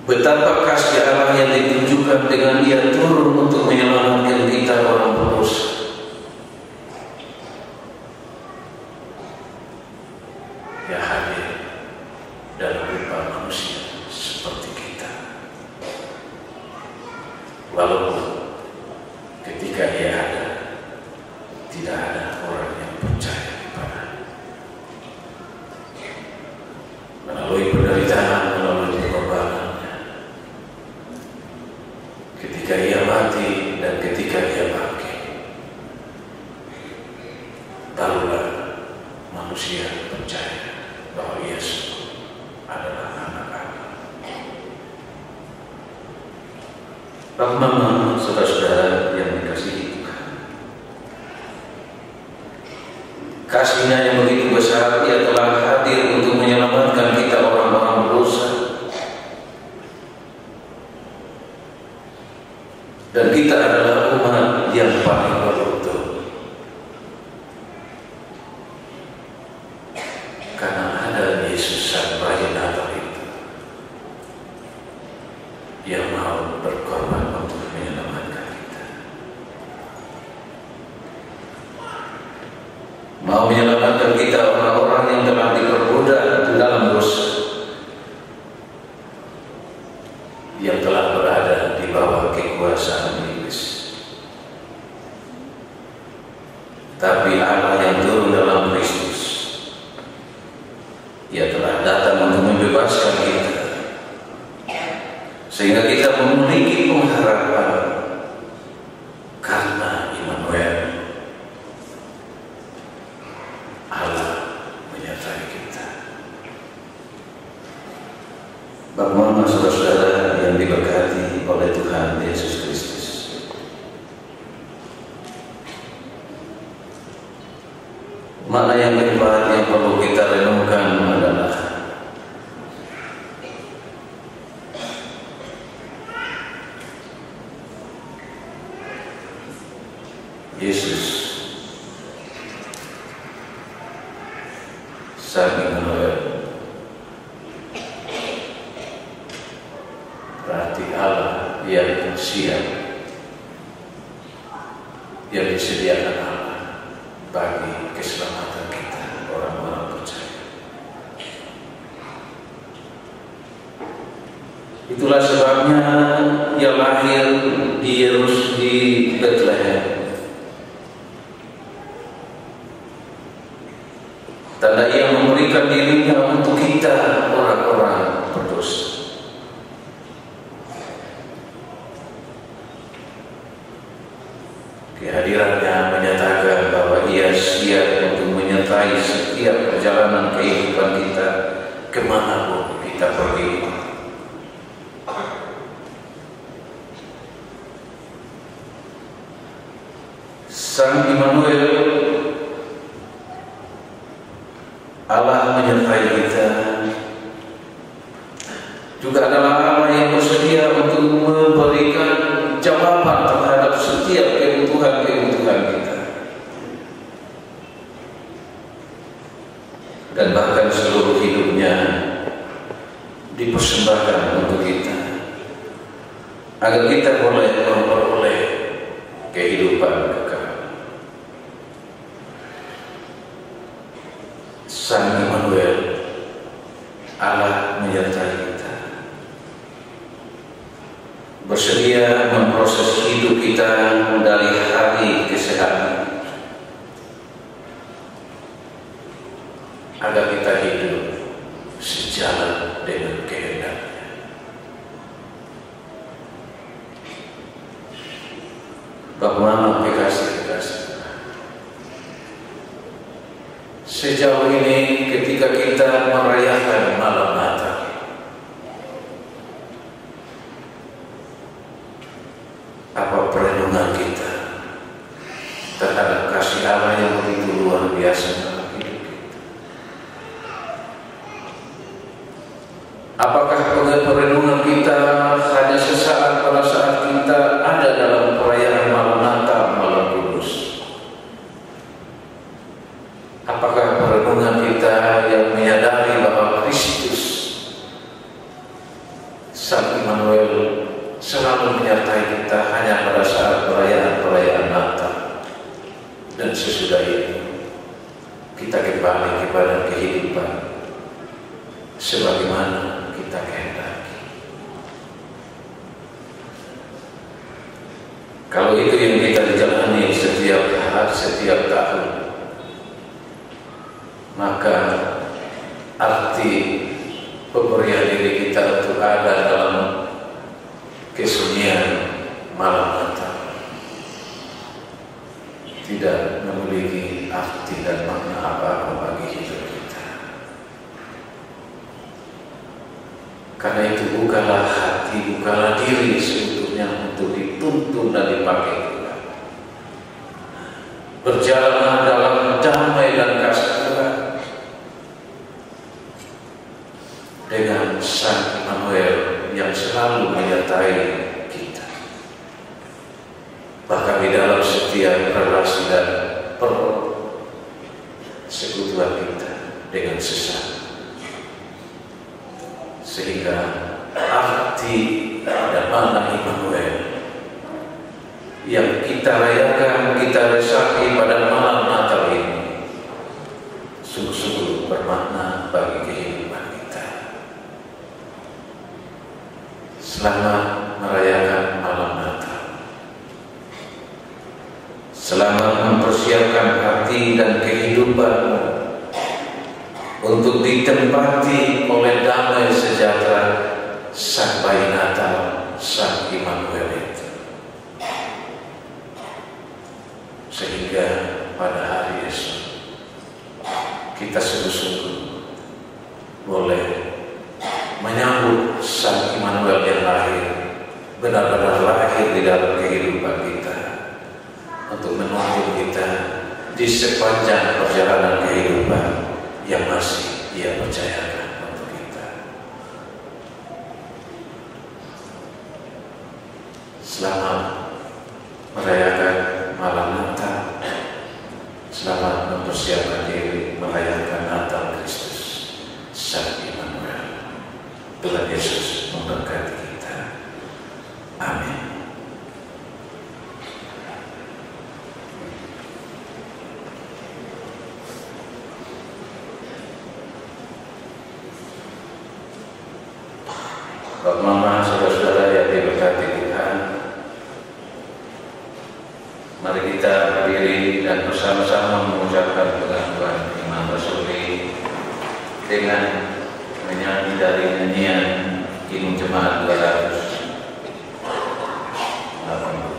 betapa kasih Allah yang ditunjukkan dengan Dia turun untuk menyelamatkan kita orang berdosa. Dia hadir dalam rupa manusia seperti kita, walaupun ketika Dia ada, tidak ada orang yang percaya kepada-Nya. Melalui penderitaan, melalui pengorbanan, ketika ia mati dan ketika ia bangkit, barulah manusia percaya bahwa Yesus adalah anak Allah. Bapak Mama, saudara-saudara yang dikasihi Tuhan, kasih-Nya yang begitu besar, Ia telah hadir untuk menyelamatkan kita orang-orang berdosa. Dan kita adalah umat yang paling beruntung, karena ada Yesus Sang Bayi Natal itu yang mau berkorban untuk menyelamatkan kita, mau menyelamatkan kita orang-orang yang telah diperbudak dalam dosa, yang telah berada di bawah kekuasaan iblis. Tapi Allah yang turun dalam Kristus, Ia telah datang untuk membebaskan kita, sehingga kita memiliki pengharapan karena Immanuel, Allah menyertai kita. Bagaimana saudara-saudara yang diberkati oleh Tuhan Yesus Kristus, makna yang keempat yang perlu kita renungkan adalah Yesus Sang Immanuel, berarti Allah yang siap, yang disediakan Allah bagi keselamatan kita orang-orang percaya. Itulah sebabnya Ia lahir di Bethlehem. Tanda Ia memberikan dirinya untuk kita orang-orang berdosa. Kehadirannya menyatakan bahwa Ia siap untuk menyertai setiap perjalanan kehidupan kita, kemanapun kita pergi. Sang Immanuel, Allah menyertai kita, juga adalah Allah yang bersedia untuk memberikan jawaban terhadap setiap kebutuhan kita, dan bahkan seluruh hidupnya dipersembahkan untuk kita, agar kita boleh memperoleh kehidupan kekal. Sang Immanuel, Allah menyertai kita, bersedia memproses hidup kita dari hari kesehatan, agar kita hidup sejalan dengan kehendak-Nya. Bagaimana kekasih-kekasih, sejauh ini ketika kita merayakan malam Natal, apa perenungan kita terhadap kasih Allah yang begitu luar biasa dalam hidup kita? Apakah perenungan kita hanya sesaat pada saat kita ada dalam perayaan malam Natal, malam Kudus? Apakah perenungan kita yang menyadari bahwa Kristus Sang Immanuel selalu menyertai kita hanya pada saat perayaan Natal, dan sesudah itu kita kembali kepada kehidupan sebagaimana kita kehendaki? Kalau itu yang kita jalani setiap tahun, maka arti pemberian diri kita untuk ada dalam kesunyian malam Natal tidak memiliki arti dan makna apa-apa bagi hidup kita. Karena itu bukalah hati, bukalah diri seutuhnya untuk dituntun dan dipakai Tuhan. Berjalan dalam damai dan kasih Tuhan dengan Sang Immanuel yang selalu menyertai kita. Bahkan di dalam setiap relasi dan persekutuan kita dengan sesama. Sehingga arti dan makna Immanuel yang kita rayakan, kita resapi pada malam Natal ini sungguh-sungguh bermakna bagi kehidupan kita. Selamat merayakan malam Natal. Selamat mempersiapkan hati dan kehidupanmu untuk ditempati oleh damai sejahtera Sang Bayi Natal, Sang Immanuel itu. Sehingga pada hari esok kita sungguh-sungguh boleh menyambut Sang Immanuel yang lahir, benar-benar lahir di dalam kehidupan kita, untuk menuntun kita di sepanjang perjalanan kehidupan yang masih Dia percayakan untuk kita. Selamat merayakan malam Natal. Selamat mempersiapkan diri merayakan Natal Kristus, Sang Immanuel. Tuhan Yesus memberkati kita. Amin. Bapak Mama, saudara-saudara yang diberkati Tuhan, mari kita berdiri dan bersama-sama mengucapkan pengakuan iman rasuli dengan menyanyi dari nyanyian Inung Jemaat 280.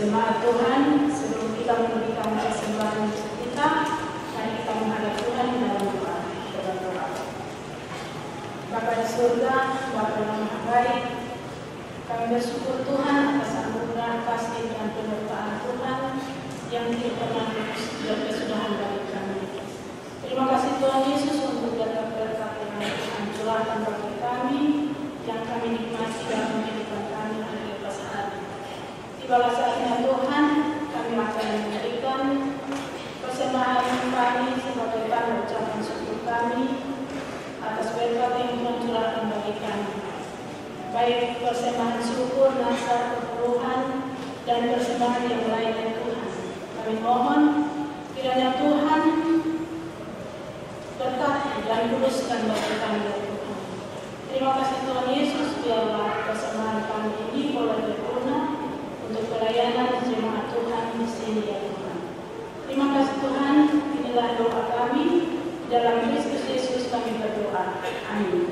Jemaat Tuhan, sebelum kita memberikan persembahan kita, mari kita menghadap Tuhan dalam doa. Bapa di surga, Bapa yang maha baik, kami bersyukur Tuhan atas anugerah kasih dan penyertaan Tuhan yang tidak pernah putus dan kesudahan bagi kami. Terima kasih Tuhan Yesus untuk berkat-berkat yang Tuhan curahkan bagi kami, yang kami nikmati dalam kehidupan kami hari lepas hari. Tibalah saatnya Tuhan, kami akan memberikan persembahan kami sebagai tanda ucapan syukur kami atas berkat yang Tuhan curahkan bagi kami. Baik persembahan syukur, nasar, perpuluhan, dan persembahan yang lain dari Tuhan. Kami mohon kiranya Tuhan berkati dan kuduskan bagi kami dari Tuhan. Terima kasih Tuhan Yesus, biarlah persembahan kami ini boleh berguna untuk pelayanan jemaat Tuhan di sini ya Tuhan. Terima kasih Tuhan, inilah doa kami, dalam Kristus Yesus kami berdoa. Amin.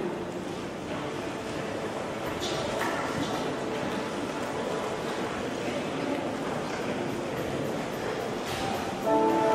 Oh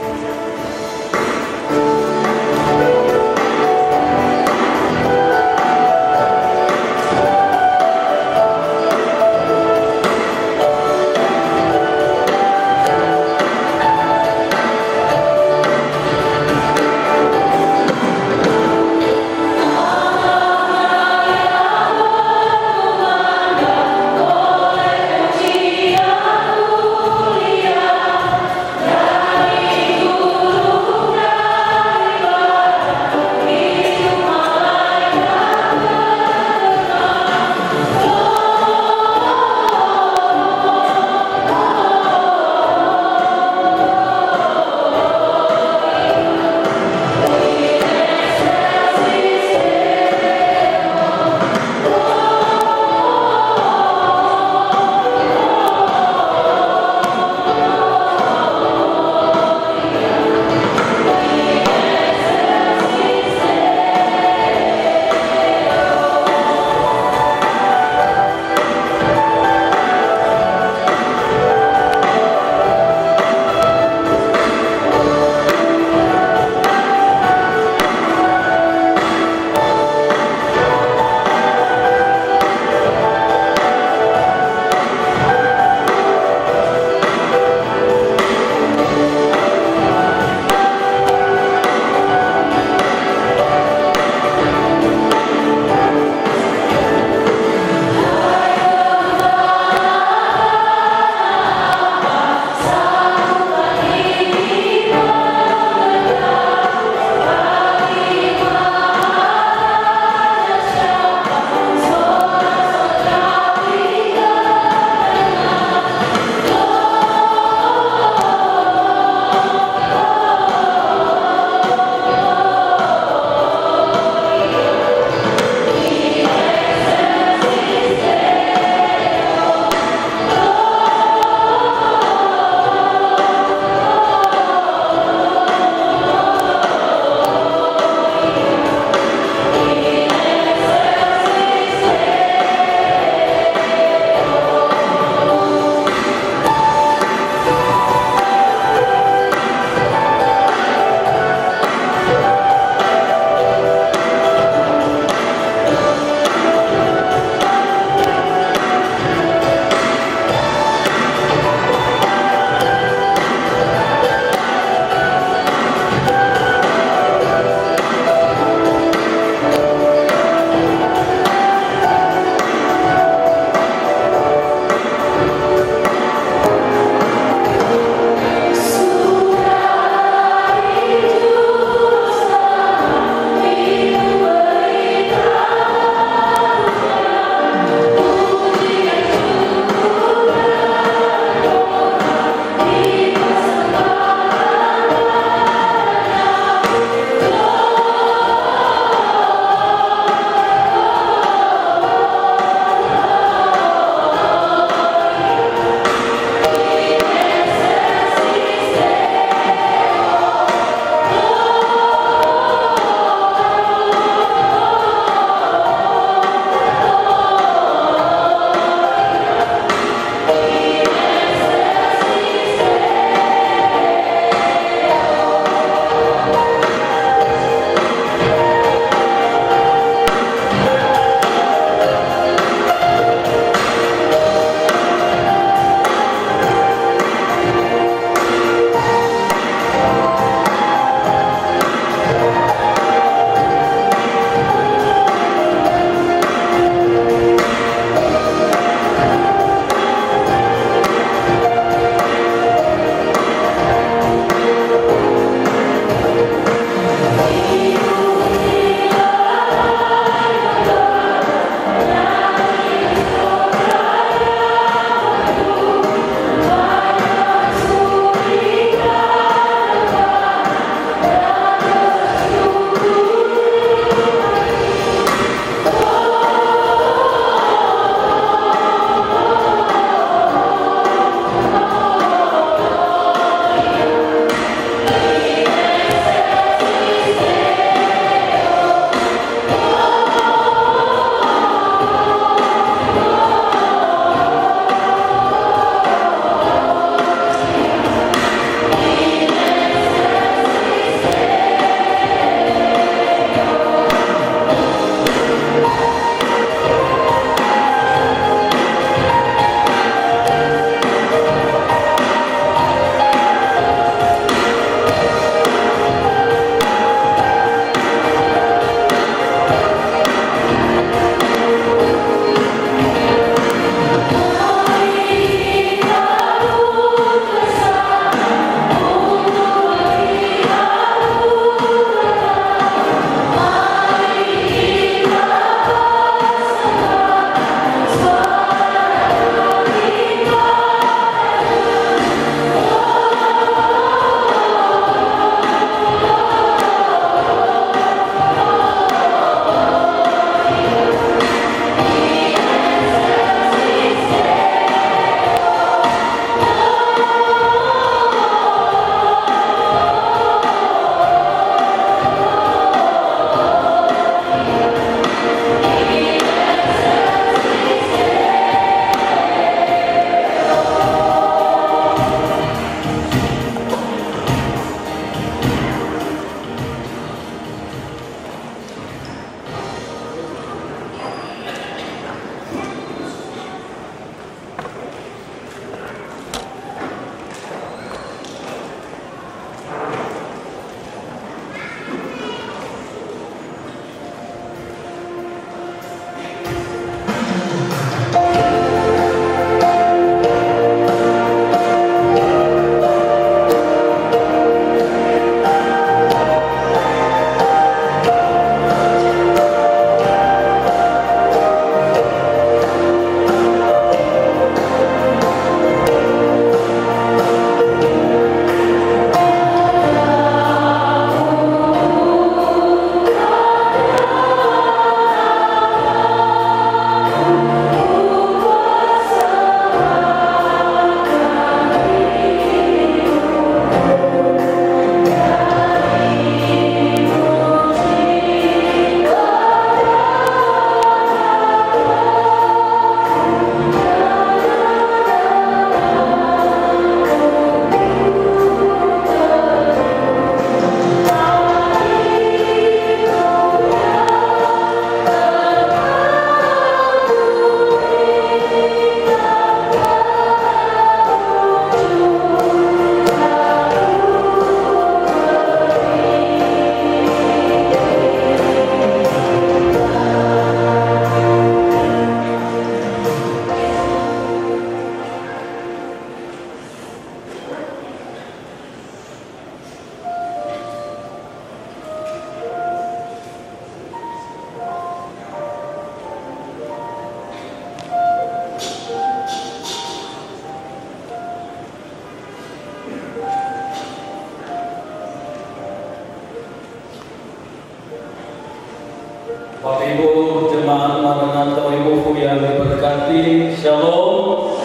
Bapak Ibu jemaat Maranatha Ibu yang diberkati, Shalom.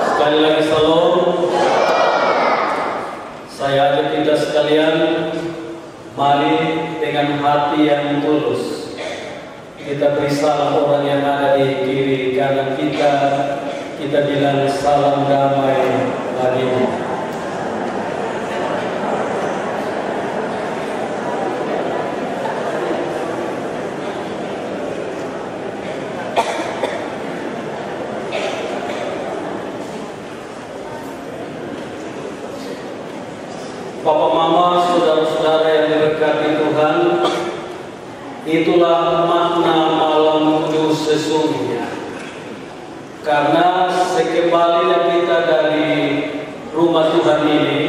Sekali lagi Shalom. Saya ajak kita sekalian, mari dengan hati yang tulus kita beri salam orang yang ada di kiri kanan kita. Kita bilang salam damai bagimu. Bapak Mama, saudara-saudara yang diberkati Tuhan, itulah makna malam kudus sesungguhnya. Karena sekembalinya kita dari rumah Tuhan ini,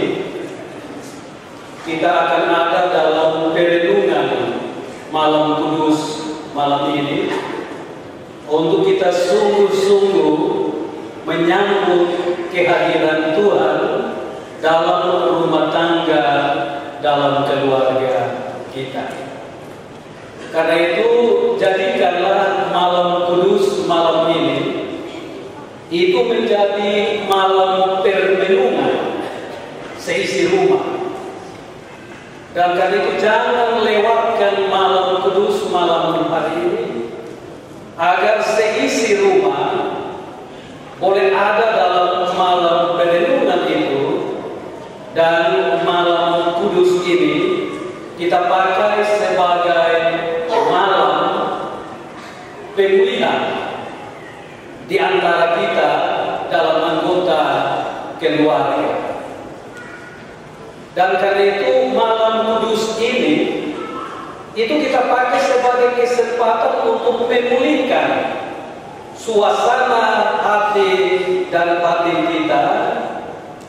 kita akan ada dalam perenungan malam kudus malam ini untuk kita sungguh-sungguh menyambut kehadiran Tuhan dalam rumah tangga, dalam keluarga kita. Karena itu jadikanlah malam kudus malam ini itu menjadi malam permenungan seisi rumah. Dan karena itu jangan lewatkan malam kudus malam hari ini, agar seisi rumah boleh ada dalam malam permenungan itu. Dan malam kudus ini kita pakai sebagai malam pemulihan di antara kita dalam anggota keluarga. Dan karena itu malam kudus ini itu kita pakai sebagai kesempatan untuk memulihkan suasana hati dan batin kita,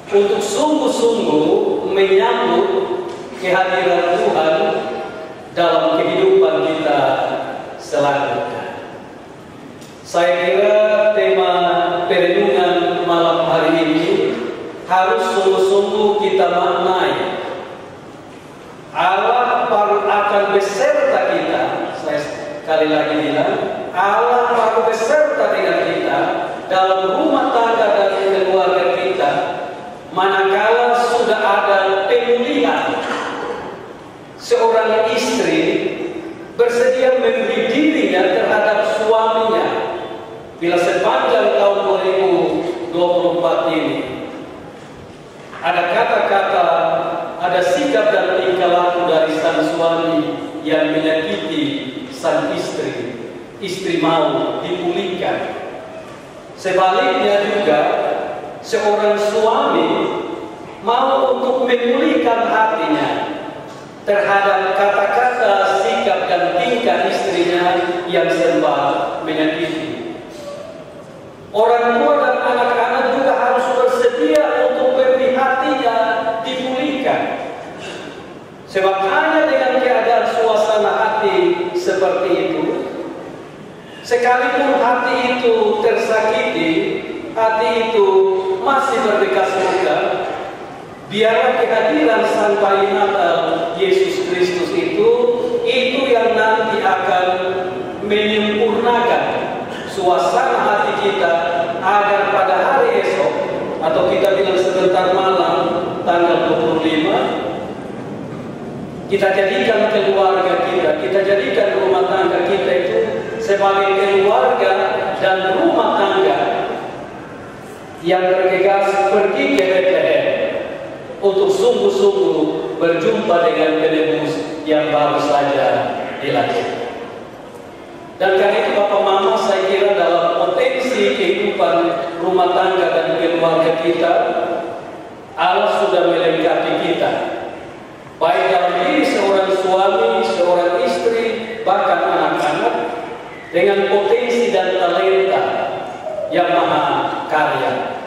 untuk sungguh-sungguh menyambut kehadiran Tuhan dalam kehidupan kita selanjutnya. Saya kira tema perenungan malam hari ini harus sungguh-sungguh kita maknai. Allah baru akan beserta kita. Saya sekali lagi bilang, Allah baru beserta dengan kita dalam rumah tangga dan keluarga kita, manakala sudah ada pemulihan. Seorang istri bersedia memberi dirinya terhadap suaminya. Bila sepanjang tahun 2024 ini ada kata-kata, ada sikap dan tingkah laku dari sang suami yang menyakiti sang istri, istri mau dipulihkan. Sebaliknya juga seorang suami mau untuk memulihkan hatinya terhadap kata-kata, sikap dan tingkah istrinya yang serba menyakiti. Orang tua dan anak-anak juga harus bersedia untuk memberi hatinya dipulihkan. Sebab hanya dengan keadaan suasana hati seperti itu, sekalipun hati itu tersakiti, hati itu masih berbekas luka, biarlah kehadiran Sang Bayi Natal Yesus Kristus itu yang nanti akan menyempurnakan suasana hati kita, agar pada hari esok, atau kita bilang sebentar malam tanggal 25, kita jadikan keluarga kita jadikan rumah tangga kita itu sebagai keluarga dan rumah tangga yang bergegas pergi ke Bethlehem untuk sungguh-sungguh berjumpa dengan penebus yang baru saja dilahirkan. Dan karena itu Bapak Mama, saya kira dalam potensi kehidupan rumah tangga dan keluarga kita, Allah sudah melengkapi kita, baik dalam diri seorang suami, seorang istri, bahkan anak-anak, dengan potensi dan talenta yang maha karya.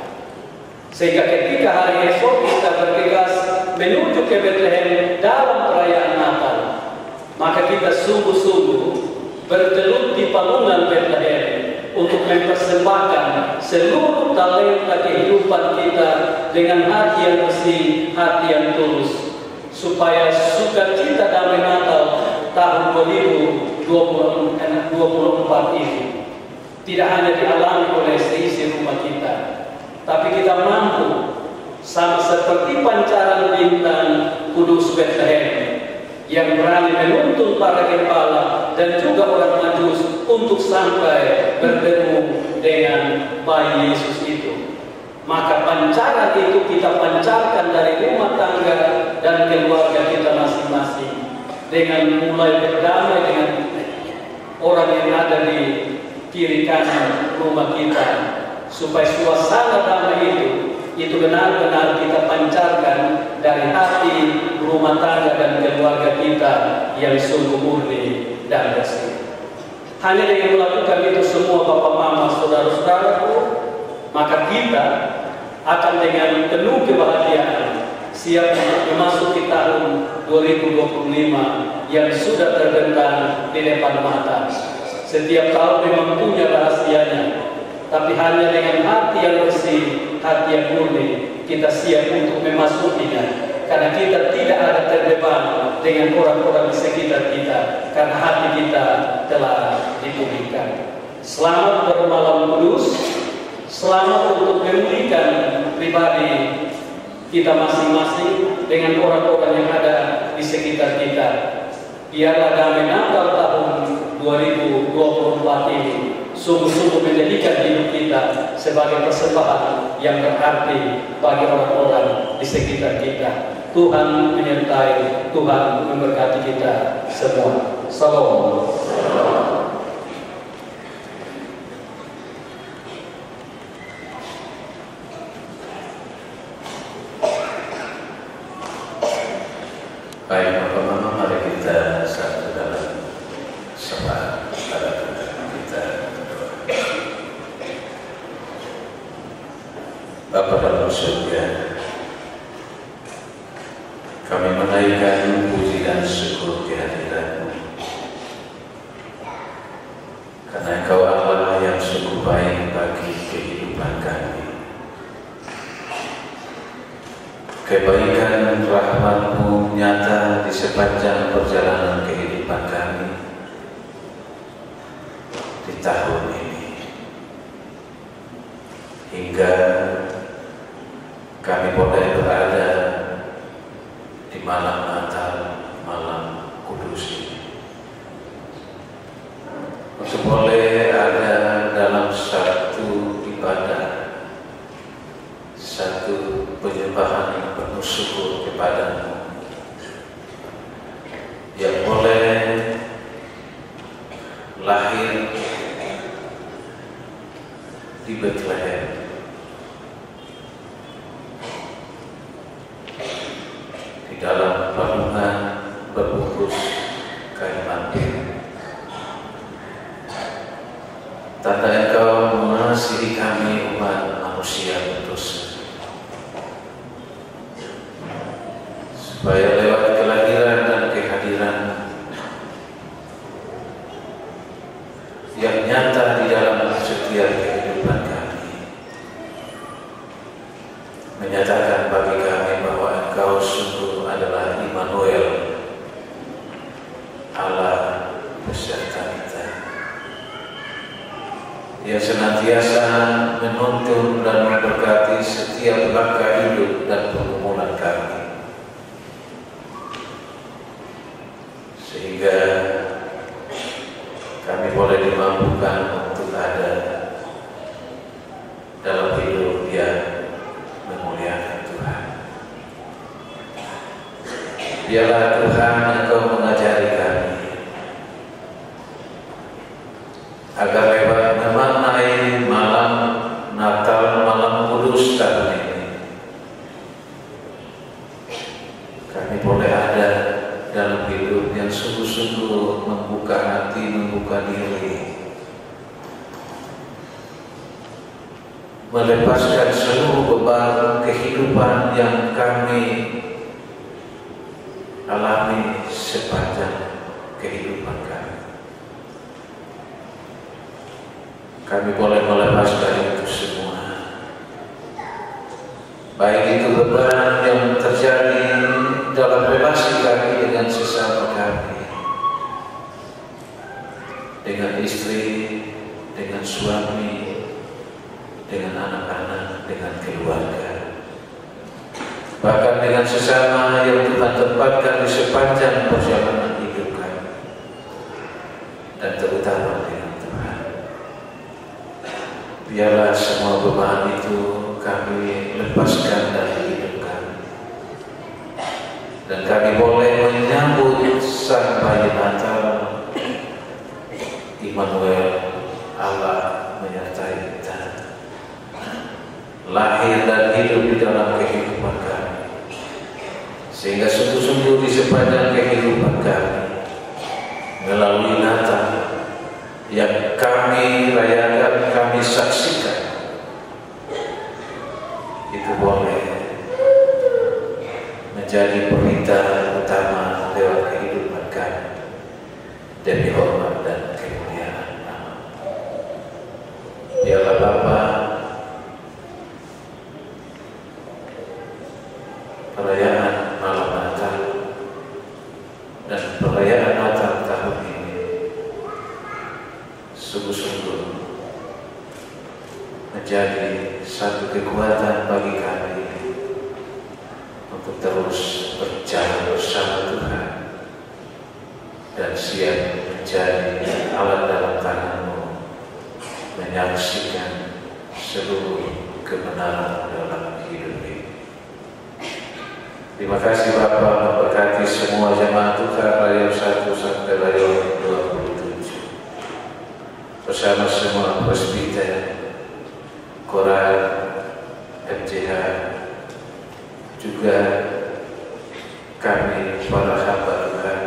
Sehingga ketika hari esok kita bergegas menuju ke Bethlehem dalam perayaan Natal, maka kita sungguh-sungguh bertelut di bangunan Bethlehem untuk mempersembahkan seluruh talenta kehidupan kita dengan hati yang bersih, hati yang tulus, supaya sukacita damai Natal tahun 2024 ini tidak hanya dialami oleh seisi rumah kita, tapi kita mampu sama seperti pancaran bintang Kudus Bethlehem yang berani menuntun para gembala dan juga orang Majus untuk sampai bertemu dengan bayi Yesus itu. Maka pancaran itu kita pancarkan dari rumah tangga dan keluarga kita masing-masing, dengan mulai berdamai dengan orang yang ada di kiri kanan rumah kita, supaya suasana damai itu benar-benar kita pancarkan dari hati rumah tangga dan keluarga kita yang sungguh murni dan bersih. Hanya dengan melakukan itu semua, Bapak, Mama, saudara-saudaraku, maka kita akan dengan penuh kebahagiaan siap untuk memasuki tahun 2025 yang sudah terbentang di depan mata. Setiap tahun memang punya rahasianya, tapi hanya dengan hati yang bersih, hati yang murni, kita siap untuk memasukinya. Karena kita tidak ada terbeban dengan orang-orang di sekitar kita, karena hati kita telah dipulihkan. Selamat bermalam kudus, selamat untuk memulihkan pribadi kita masing-masing dengan orang-orang yang ada di sekitar kita. Biarlah damai Natal tahun 2024 ini sungguh-sungguh menjadikan hidup kita sebagai persembahan yang berarti bagi orang-orang di sekitar kita. Tuhan menyertai, Tuhan memberkati kita semua. Salam. Baik, Bapak Mama, mari kita satu dalam sahabat pada kita. Bapa dalam surga, kami menaikkan puji dan syukur kehadiran-Mu, karena Engkau Allah yang sungguh baik bagi kehidupan kami. Kebaikan rahmat-Mu nyata di sepanjang perjalanan kehidupan kami di tahun ini, hingga kami boleh berada di malam Natal, malam kudus ini, untuk boleh ada dalam satu ibadah, satu penyembahan yang penuh syukur kepada-Mu, yang boleh lahir di Bethlehem, di dalam palungan berbungkus kain mantin, tanda Engkau mengasihi kami umat manusia berdosa, supaya lewat kelahiran dan kehadiran yang nyata di dalam setiap kehidupan kami, menyatakan bagi kami bahwa Engkau sungguh adalah Immanuel, Allah beserta kita. Dia senantiasa menuntun dan memberkati setiap langkah hidup dan pergumulan kami, sehingga kami boleh dimampukan untuk ada dalam hidup yang memuliakan Tuhan. Biarlah Tuhan Engkau mengajari kami agar lewat memaknai malam Natal, malam kudus tahun ini, kami boleh ada dalam hidup yang sungguh-sungguh membuka hati, membuka diri, melepaskan seluruh beban kehidupan yang kami alami sepanjang kehidupan kami. Kami boleh melepaskan itu semua, baik itu beban yang terjadi dalam relasi kami dengan sesama kami, dengan istri, dengan suami, dengan anak-anak, dengan keluarga, bahkan dengan sesama yang Tuhan tempatkan di sepanjang perjalanan hidup kami, dan terutama dengan Tuhan. Biarlah semua beban itu kami lepaskan dari hidup kami, dan kami boleh menyambut Sang Bayi Natal, Immanuel, Allah menyertai kita, lahir dan hidup di dalam kehidupan kami, sehingga sungguh-sungguh di sepanjang kehidupan kami, melalui Natal yang kami rayakan, kami saksikan, itu boleh menjadi perintah utama lewat kehidupan kami demi hormat dan kemuliaan nama. Biarlah Bapa, perayaan malam Natal dan perayaan Natal tahun ini sungguh-sungguh menjadi satu kekuatan bagi kami untuk terus berjalan bersama Tuhan dan siap menjadi alat dalam tangan-Mu, menyaksikan seluruh kebenaran dalam hidup ini. Terima kasih Bapa, memberkati semua jemaat Tuhan Rayon 1 sampai Rayon 27 bersama semua presbiter, koral, MCH, juga kami para hamba Tuhan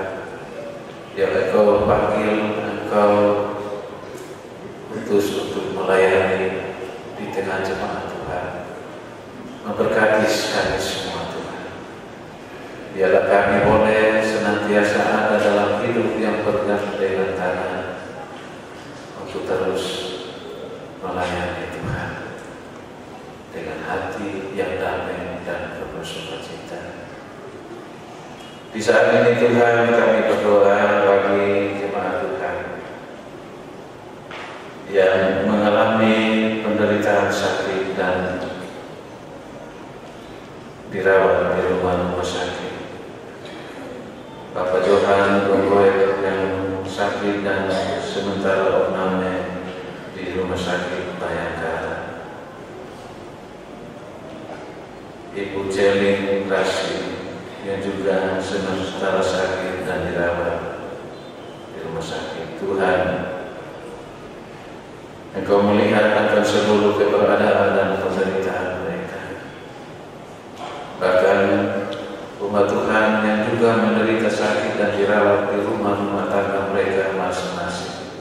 yang Engkau panggil, Engkau utus untuk melayani di tengah jemaat Tuhan. Memberkati kami semua Tuhan. Biarlah kami boleh senantiasa ada dalam hidup yang bergandengan tangan untuk terus melayani Tuhan dengan hati yang damai dan penuh sukacita. Di saat ini Tuhan, kami berdoa bagi jemaat Tuhan yang mengalami penderitaan sakit dan dirawat di rumah sakit. Bapak Johan Gonggoy yang sakit dan sementara opname di rumah sakit Bayangkara. Ibu Celing Rasi yang juga sementara sakit dan dirawat di rumah sakit. Tuhan, Engkau melihat akan seluruh keberadaan dan penderitaan mereka. Bahkan umat Tuhan yang juga menderita sakit dan dirawat di rumah-rumah tangga mereka masing-masing.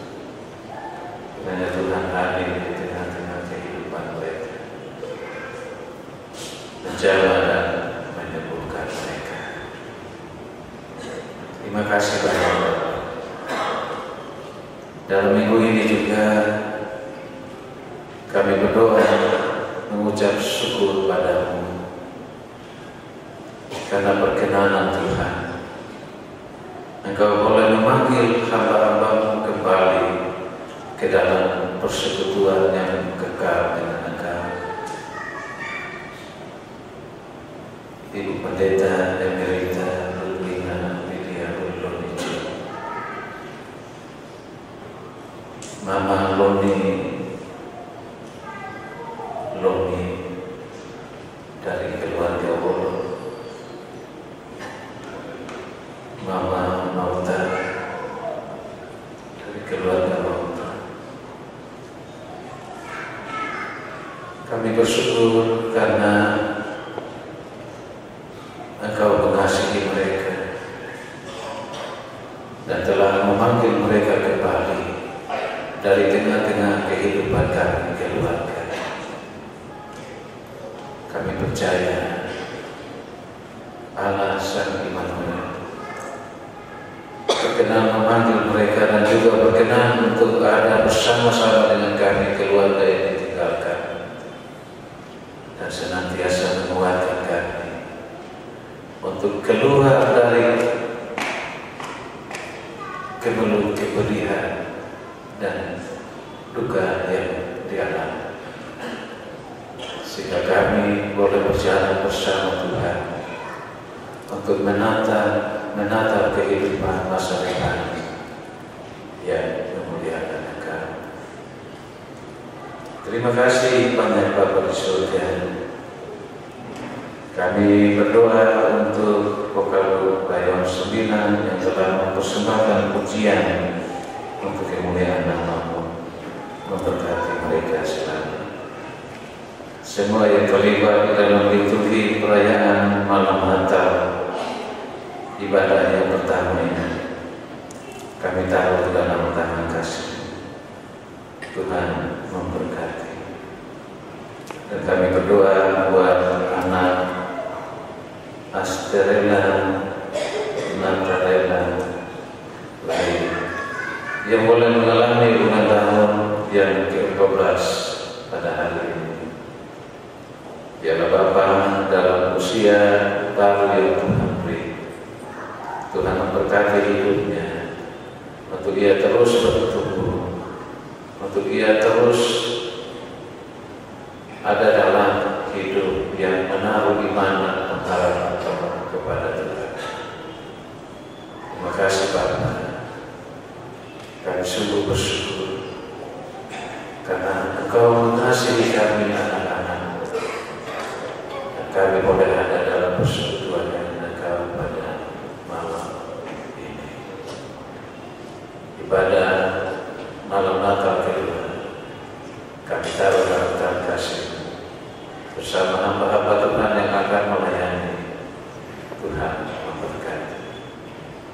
Kiranya Tuhan hadir di tengah-tengah kehidupan mereka, menjaga dan menyembuhkan mereka. Terima kasih banyak. Dalam minggu ini juga kami berdoa mengucap syukur padamu karena perkenanan Tuhan. Engkau boleh memanggil hamba-hambamu kembali ke dalam persekutuan yang kekal dengan Engkau. Ibu Pendeta Emerita Lulina Lydia Lonici, Mama Loni dari keluarga Wolo, Mama Nauta dari keluarga Nauta. Kami bersyukur karena Engkau mengasihi mereka dan telah memanggil mereka kembali dari tengah-tengah kehidupan kami keluarga. Kami percaya Allah Sang Immanuel berkenan memanggil mereka dan juga berkenan untuk ada bersama-sama dengan kami keluarga yang ditinggalkan dan senantiasa menguatkan kami untuk keluar dari kemelut kepedihan dan duka yang dialami, sehingga kami boleh berjalan bersama Tuhan untuk menata kehidupan masa depan yang memuliakan Engkau. Terima kasih banyak Bapa di surga. Kami berdoa untuk vokal Bayon 9 yang telah mempersembahkan pujian untuk kemuliaan nama-Mu, memberkati mereka selalu. Semua yang terlibat dalam liturgi perayaan malam Natal, ibadah yang pertama ini, kami taruh dalam tangan kasih. Tuhan memberkati. Dan kami berdoa buat anak Asterela, Natarela, yang boleh mengalami ulang tahun yang ke-14 pada hari ini. Biarlah Bapa dalam usia baru yang Tuhan beri, Tuhan memberkati hidupnya, untuk ia terus bertumbuh, untuk ia terus ada dalam hidup yang menaruh iman dan pengharapan kepada Tuhan. Terima kasih Bapa. Kami sungguh bersyukur karena Engkau mengasihi kami anak-anak, dan kami boleh ada dalam persekutuan dengan Engkau pada malam ini. Ibadah malam Natal kedua kami taruh dalam tangan kasih bersama hamba-hamba Tuhan yang akan melayani. Tuhan memberkati.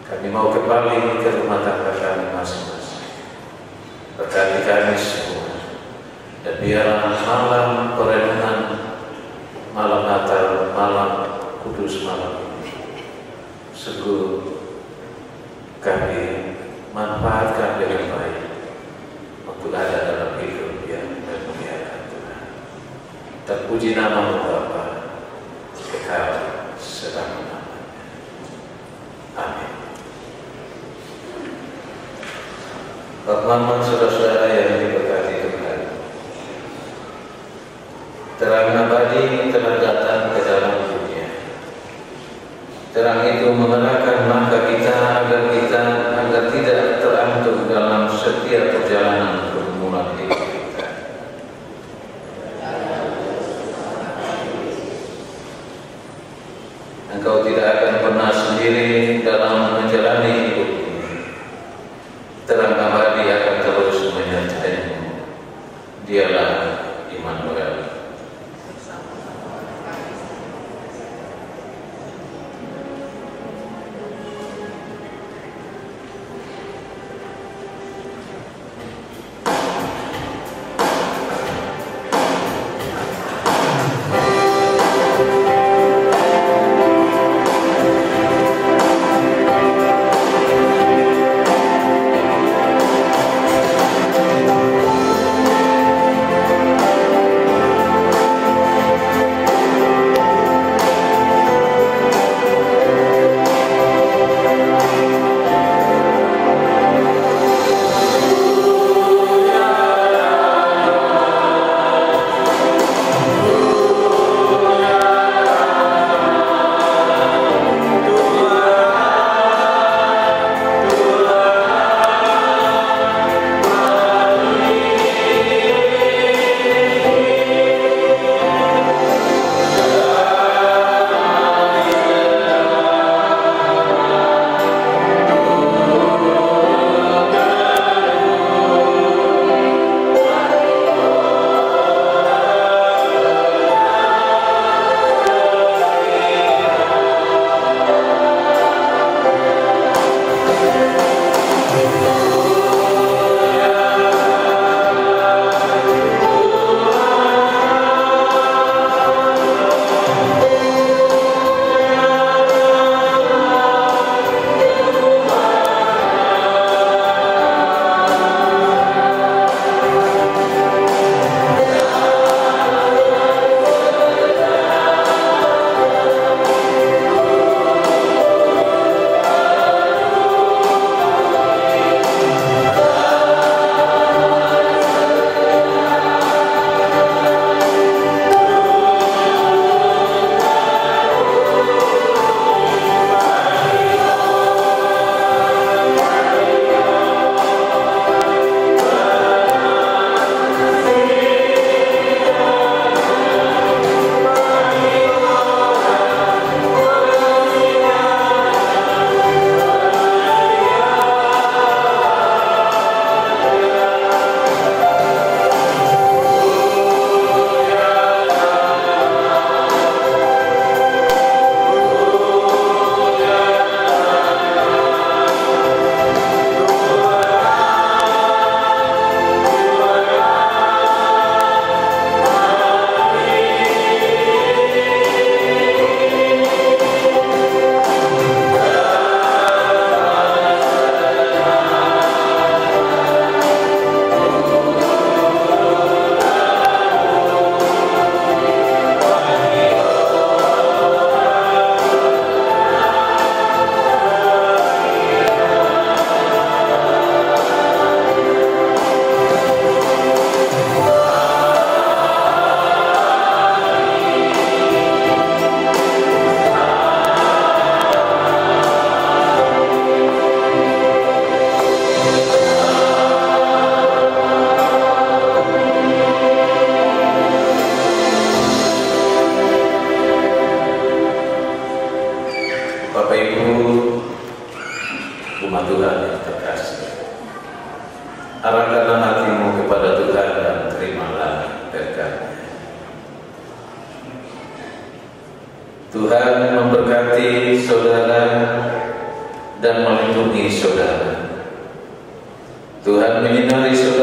Kami mau kembali ke rumah tangga kami masing-masing. Berkati kami semua, dan biarlah malam perenungan, malam Natal, malam kudus malam ini sungguh kami manfaatkan dengan baik untuk ada dalam hidup yang memuliakan Tuhan. Terpuji nama-Mu Bapa, kekal selama-lamanya. Amin. Bapak-bapak, saudara-saudara yang diberkati Tuhan, terang abadi telah datang ke dalam dunia. Terang itu mengerahkan mata kita agar tidak terantuk dalam setiap perjalanan pergumulan hidup kita. Engkau tidak akan pernah sendiri dalam menjalani hidup ini. Terang abadi akan terus menyertai-Mu. Dialah Immanuel. arahkanlah hatimu kepada Tuhan dan terimalah berkat. Tuhan memberkati saudara dan melindungi saudara. Tuhan menyinari saudara